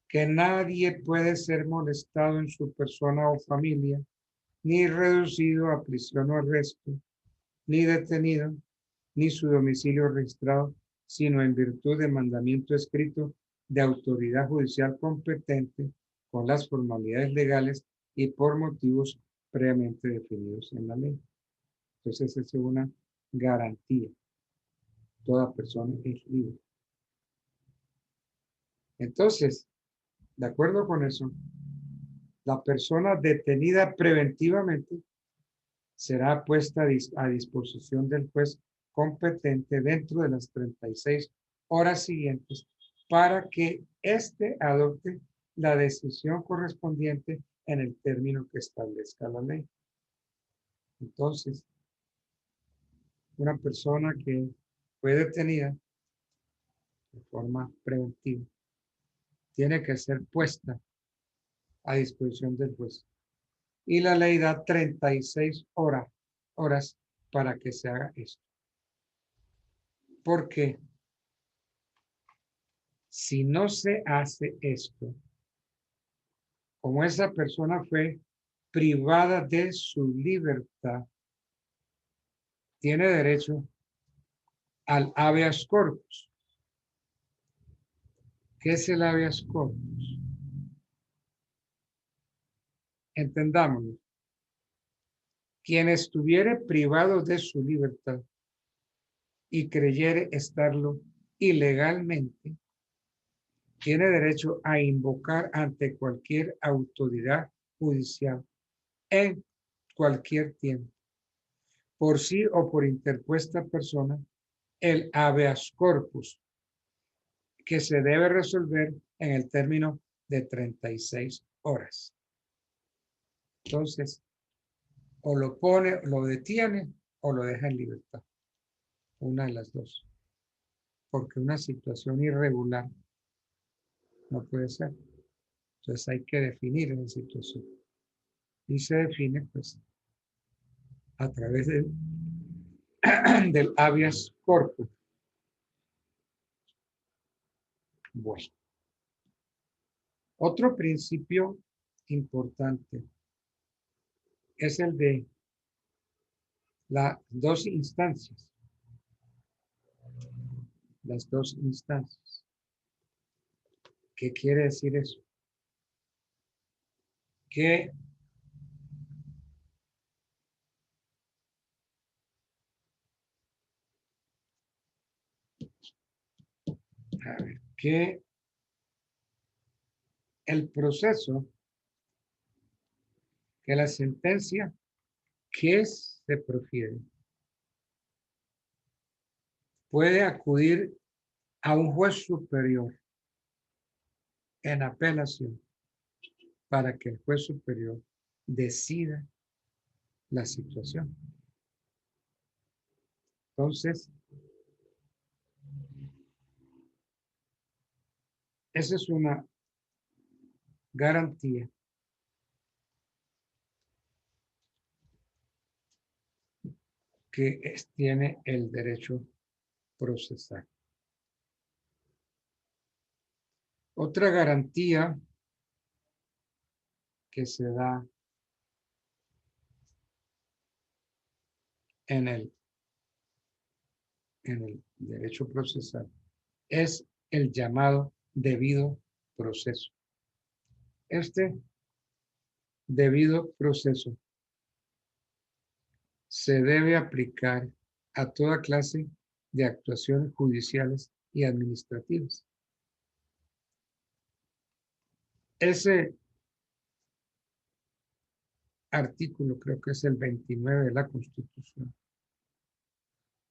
que nadie puede ser molestado en su persona o familia, ni reducido a prisión o arresto, ni detenido, ni su domicilio registrado, sino en virtud de mandamiento escrito de autoridad judicial competente con las formalidades legales y por motivos previamente definidos en la ley. Entonces, esa es una garantía. Toda persona es libre. Entonces, de acuerdo con eso, la persona detenida preventivamente será puesta a disposición del juez competente dentro de las 36 horas siguientes para que éste adopte la decisión correspondiente en el término que establezca la ley. Entonces, una persona que fue detenida de forma preventiva tiene que ser puesta a disposición del juez. Y la ley da 36 horas para que se haga esto. Porque si no se hace esto, como esa persona fue privada de su libertad, tiene derecho al habeas corpus. ¿Qué es el habeas corpus? Entendámoslo. Quien estuviere privado de su libertad y creyere estarlo ilegalmente, tiene derecho a invocar ante cualquier autoridad judicial en cualquier tiempo, por sí o por interpuesta persona, el habeas corpus, que se debe resolver en el término de 36 horas. Entonces, o lo pone, lo detiene o lo deja en libertad. Una de las dos. Porque una situación irregular no puede ser. Entonces hay que definir esa situación. Y se define, pues, a través del habeas corpus. Bueno. Otro principio importante es el de las dos instancias. Las dos instancias. ¿Qué quiere decir eso? Que el proceso que la sentencia que se profiere puede acudir a un juez superior en apelación para que el juez superior decida la situación. Entonces, esa es una garantía que tiene el derecho procesal. Otra garantía que se da en el derecho procesal es el llamado debido proceso. Este debido proceso se debe aplicar a toda clase de actuaciones judiciales y administrativas. Ese artículo, creo que es el 29 de la Constitución,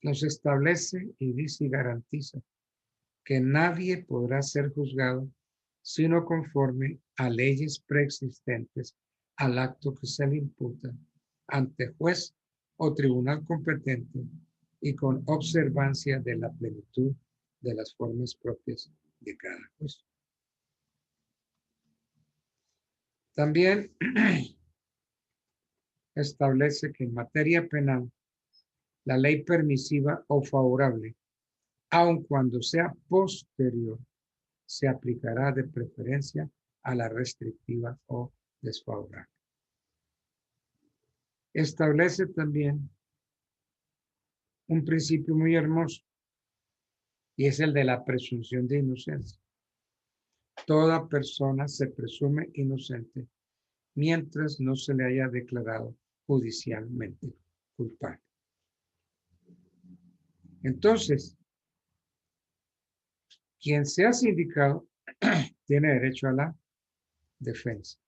nos establece y dice y garantiza que nadie podrá ser juzgado sino conforme a leyes preexistentes al acto que se le imputa ante juez o tribunal competente y con observancia de la plenitud de las formas propias de cada juez. También establece que en materia penal la ley permisiva o favorable, aun cuando sea posterior, se aplicará de preferencia a la restrictiva o desfavorable. Establece también un principio muy hermoso y es el de la presunción de inocencia. Toda persona se presume inocente mientras no se le haya declarado judicialmente culpable. Entonces, quien sea sindicado tiene derecho a la defensa.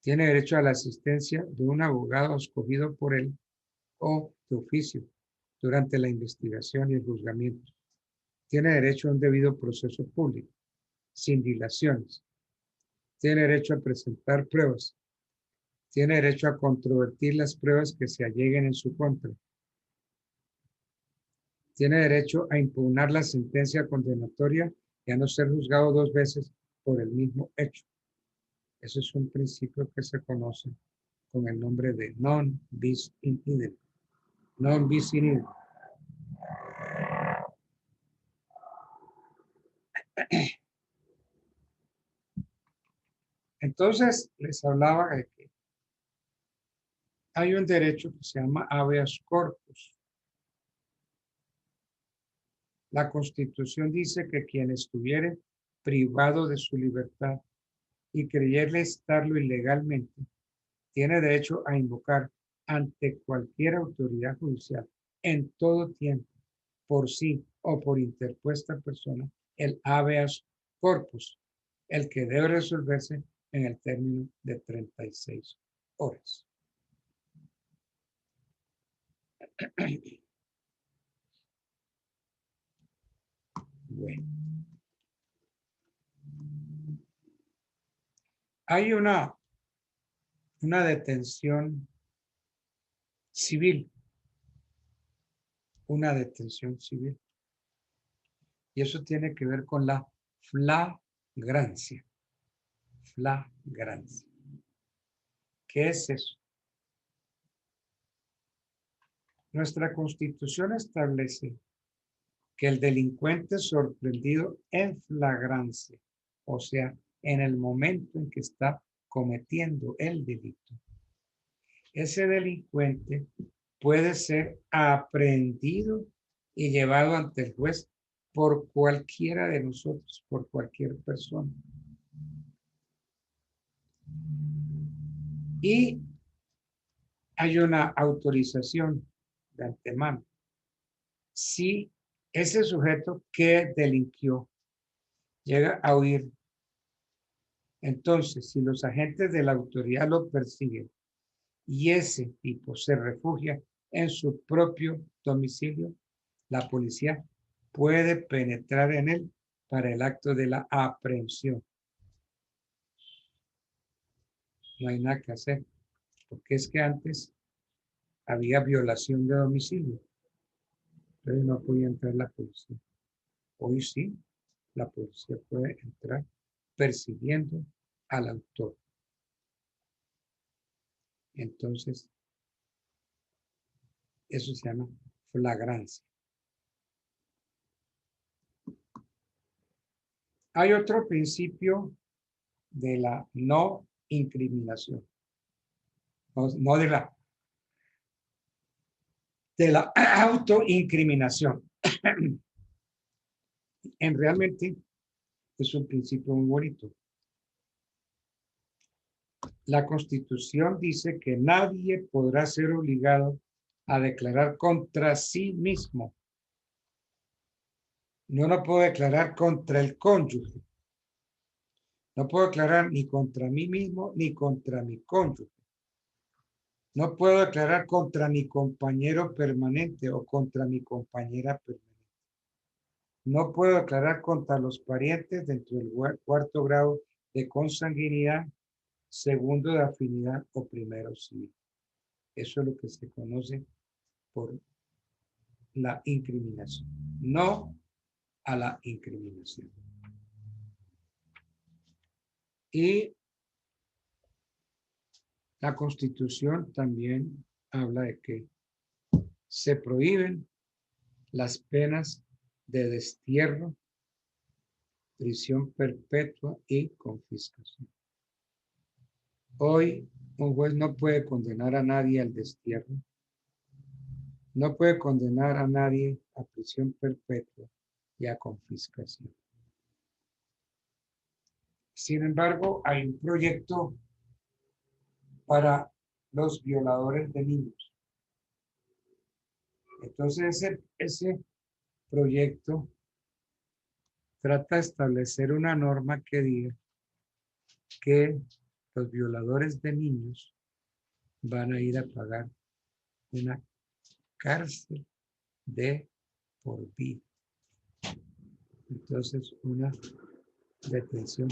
Tiene derecho a la asistencia de un abogado escogido por él o de oficio durante la investigación y el juzgamiento. Tiene derecho a un debido proceso público, sin dilaciones. Tiene derecho a presentar pruebas. Tiene derecho a controvertir las pruebas que se alleguen en su contra. Tiene derecho a impugnar la sentencia condenatoria y a no ser juzgado 2 veces por el mismo hecho. Eso es un principio que se conoce con el nombre de non bis in idem. Non bis in idem. Entonces, les hablaba de que hay un derecho que se llama habeas corpus. La Constitución dice que quien estuviere privado de su libertad y creyere estarlo ilegalmente, tiene derecho a invocar ante cualquier autoridad judicial en todo tiempo, por sí o por interpuesta persona, el habeas corpus, el que debe resolverse en el término de 36 horas. Bueno. Hay una detención civil. Una detención civil. Y eso tiene que ver con la flagrancia. Flagrancia. ¿Qué es eso? Nuestra Constitución establece que el delincuente sorprendido en flagrancia, o sea, en el momento en que está cometiendo el delito, ese delincuente puede ser aprehendido y llevado ante el juez por cualquiera de nosotros, por cualquier persona. Y hay una autorización de antemano. Si ese sujeto que delinquió llega a huir Entonces, si los agentes de la autoridad lo persiguen y ese tipo se refugia en su propio domicilio, la policía puede penetrar en él para el acto de la aprehensión. No hay nada que hacer, porque es que antes había violación de domicilio, entonces no podía entrar la policía. Hoy sí, la policía puede entrar persiguiendo al autor. Entonces, eso se llama flagrancia. Hay otro principio de la no incriminación. No de la autoincriminación. Realmente es un principio muy bonito. La Constitución dice que nadie podrá ser obligado a declarar contra sí mismo. Yo no puedo declarar contra el cónyuge. No puedo declarar ni contra mí mismo ni contra mi cónyuge. No puedo declarar contra mi compañero permanente o contra mi compañera permanente. No puedo declarar contra los parientes dentro del cuarto grado de consanguinidad, segundo de afinidad o primero civil. Eso es lo que se conoce por la incriminación. No a la incriminación. Y la Constitución también habla de que se prohíben las penas de destierro, prisión perpetua y confiscación. Hoy un juez no puede condenar a nadie al destierro, no puede condenar a nadie a prisión perpetua y a confiscación. Sin embargo, hay un proyecto para los violadores de niños. Entonces, ese proyecto trata de establecer una norma que diga que los violadores de niños van a ir a pagar una cárcel de por vida. Entonces, una detención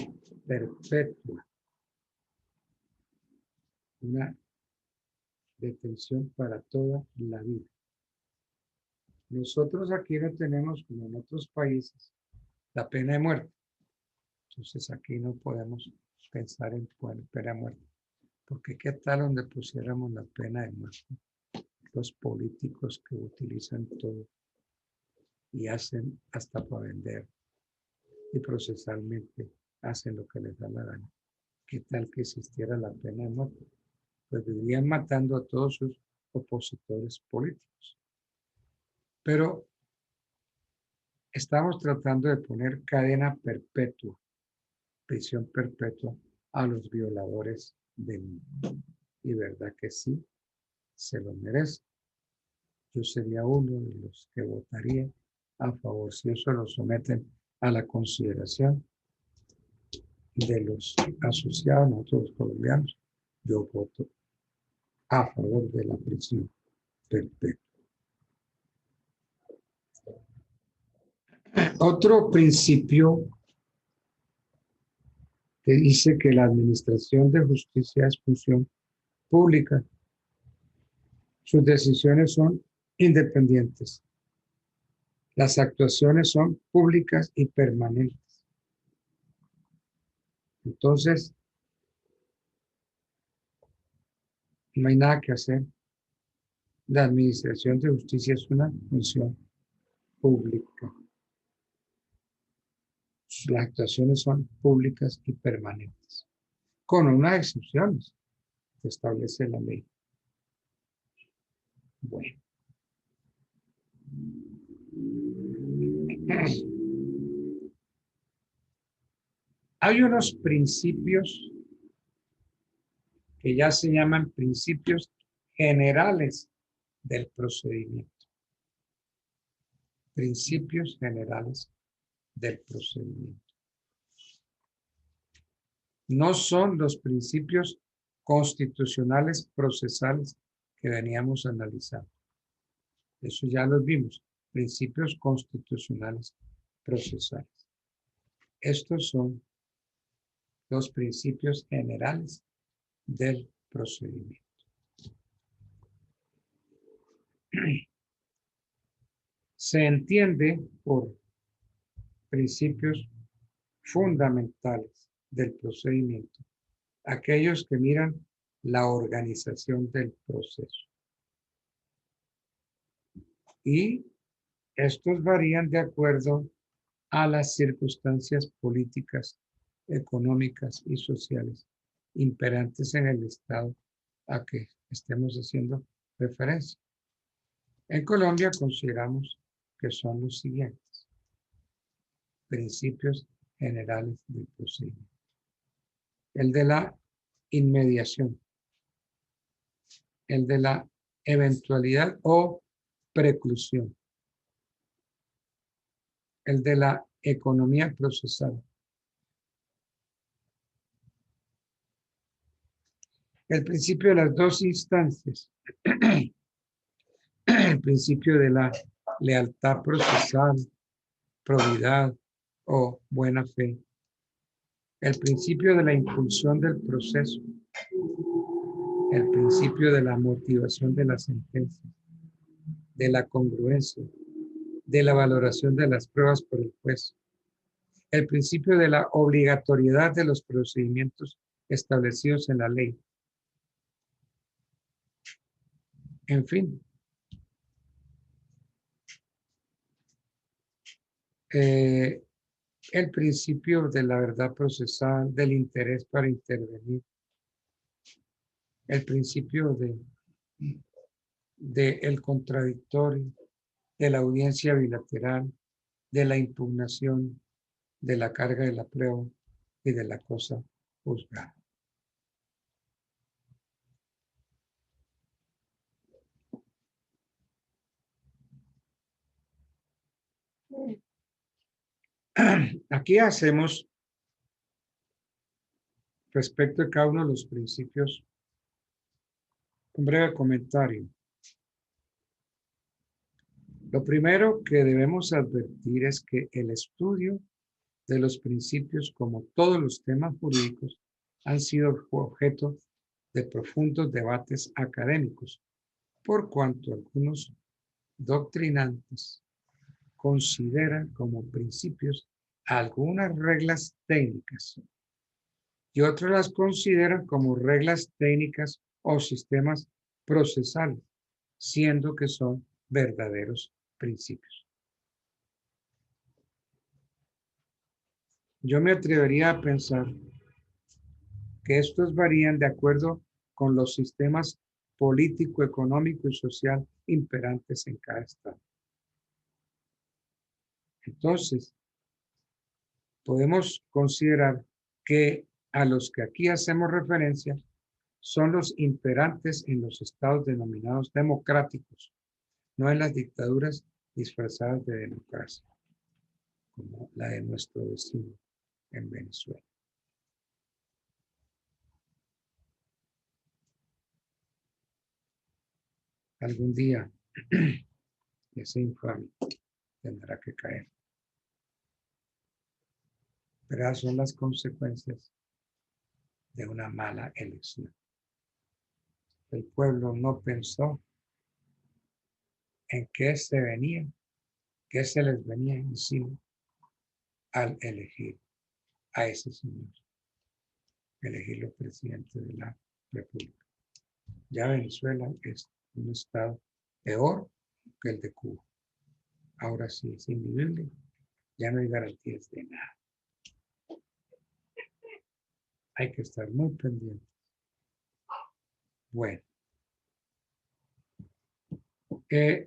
perpetua. Una detención para toda la vida. Nosotros aquí no tenemos, como en otros países, la pena de muerte. Entonces aquí no podemos pensar en pena de muerte. Porque qué tal donde pusiéramos la pena de muerte. Los políticos que utilizan todo y hacen hasta para vender y procesalmente hacen lo que les da la gana. ¿Qué tal que existiera la pena de muerte? Pues vivirían matando a todos sus opositores políticos. Pero estamos tratando de poner cadena perpetua, prisión perpetua a los violadores de niños. Y verdad que sí, se lo merece. Yo sería uno de los que votaría a favor si eso lo someten a la consideración de los asociados, nosotros los colombianos. Yo voto a favor de la prisión perpetua. Otro principio que dice que la administración de justicia es función pública. Sus decisiones son independientes. Las actuaciones son públicas y permanentes. Entonces, no hay nada que hacer. La administración de justicia es una función pública. Las actuaciones son públicas y permanentes, con unas excepciones que establece la ley. Bueno. Hay unos principios que ya se llaman principios generales del procedimiento. Principios generales del procedimiento. No son los principios constitucionales procesales que veníamos analizando. Eso ya los vimos. Principios constitucionales procesales. Estos son los principios generales del procedimiento. Se entiende por principios fundamentales del procedimiento aquellos que miran la organización del proceso. Y estos varían de acuerdo a las circunstancias políticas, económicas y sociales imperantes en el estado a que estemos haciendo referencia. En Colombia consideramos que son los siguientes: principios generales del procedimiento. El de la inmediación, el de la eventualidad o preclusión, el de la economía procesal, el principio de las dos instancias, el principio de la lealtad procesal, probidad o buena fe, el principio de la impulsión del proceso, el principio de la motivación de la sentencia, de la congruencia, de la valoración de las pruebas por el juez, el principio de la obligatoriedad de los procedimientos establecidos en la ley. En fin, el principio de la verdad procesal, del interés para intervenir, el principio de el contradictorio, de la audiencia bilateral, de la impugnación, de la carga de la prueba y de la cosa juzgada. Aquí hacemos, respecto a cada uno de los principios, un breve comentario. Lo primero que debemos advertir es que el estudio de los principios, como todos los temas jurídicos, han sido objeto de profundos debates académicos, por cuanto algunos doctrinantes consideran como principios algunas reglas técnicas y otros las consideran como reglas técnicas o sistemas procesales, siendo que son verdaderos principios. Yo me atrevería a pensar que estos varían de acuerdo con los sistemas político, económico y social imperantes en cada estado. Entonces, podemos considerar que a los que aquí hacemos referencia son los imperantes en los estados denominados democráticos, no en las dictaduras disfrazadas de democracia, como la de nuestro vecino en Venezuela. Algún día ese infame tendrá que caer. Pero esas son las consecuencias de una mala elección. El pueblo no pensó en qué se les venía encima al elegir a ese señor, elegirlo presidente de la República. Ya Venezuela es un estado peor que el de Cuba. Ahora sí es invivible, ya no hay garantías de nada. Hay que estar muy pendientes. Bueno,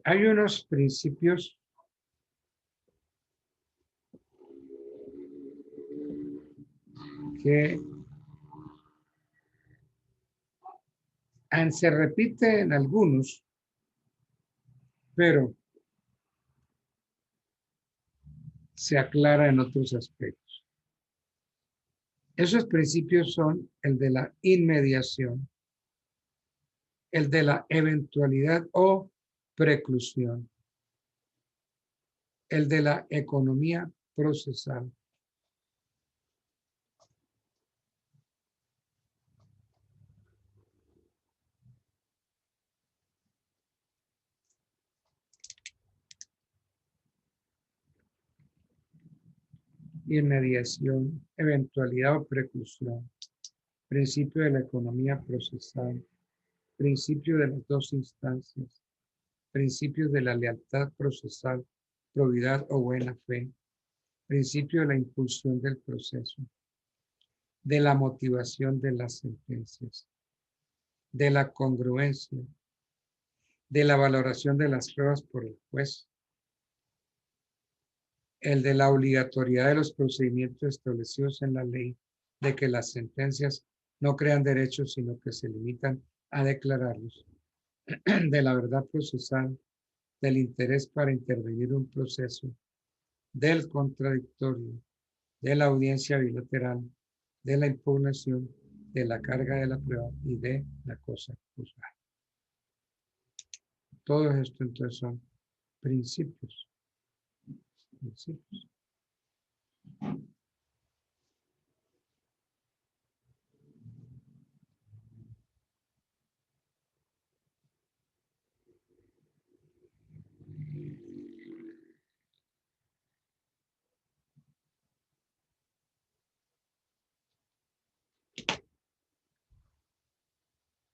hay unos principios que se repiten en algunos, pero se aclara en otros aspectos. Esos principios son el de la inmediación, el de la eventualidad o preclusión, el de la economía procesal, inmediación, eventualidad o preclusión, principio de la economía procesal, principio de las dos instancias, principios de la lealtad procesal, probidad o buena fe, principio de la impulsión del proceso, de la motivación de las sentencias, de la congruencia, de la valoración de las pruebas por el juez, el de la obligatoriedad de los procedimientos establecidos en la ley, de que las sentencias no crean derechos, sino que se limitan a declararlos, de la verdad procesal, del interés para intervenir un proceso, del contradictorio, de la audiencia bilateral, de la impugnación, de la carga de la prueba y de la cosa juzgada. Todo esto entonces son principios. Principios.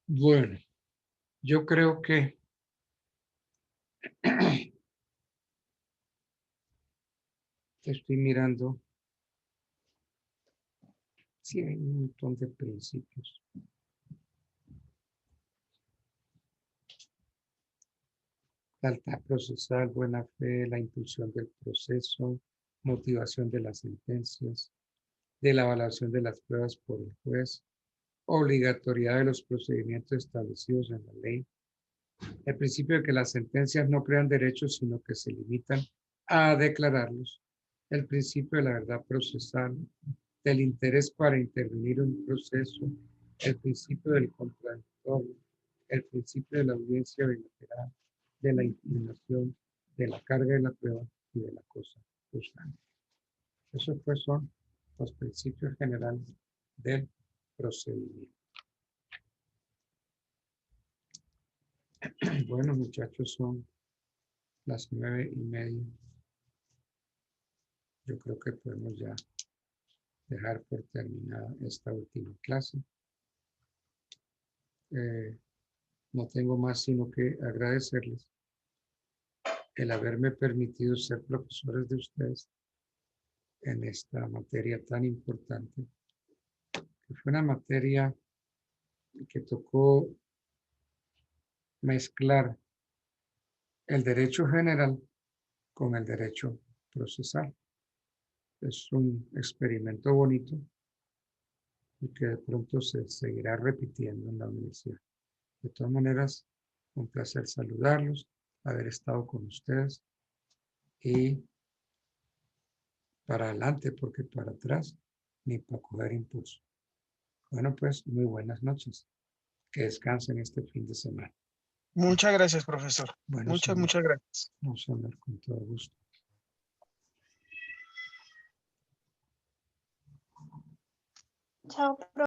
Bueno, yo creo que estoy mirando. Sí, hay un montón de principios. Lealtad procesal, buena fe, la impulsión del proceso, motivación de las sentencias, de la evaluación de las pruebas por el juez, obligatoriedad de los procedimientos establecidos en la ley, el principio de que las sentencias no crean derechos, sino que se limitan a declararlos, el principio de la verdad procesal, del interés para intervenir en un proceso, el principio del contradictorio, el principio de la audiencia bilateral, de la impugnación, de la carga de la prueba y de la cosa juzgada. Esos pues son los principios generales del procedimiento. Bueno, muchachos, son las 9:30. Yo creo que podemos ya dejar por terminada esta última clase. No tengo más sino que agradecerles el haberme permitido ser profesores de ustedes en esta materia tan importante, que fue una materia que tocó mezclar el derecho general con el derecho procesal. Es un experimento bonito y que de pronto se seguirá repitiendo en la universidad. De todas maneras, un placer saludarlos, haber estado con ustedes y para adelante, porque para atrás ni para coger impulso. Bueno, pues muy buenas noches. Que descansen este fin de semana. Muchas gracias, profesor. Bueno, Muchas, señor. muchas gracias. No, señor, con todo gusto. Chao,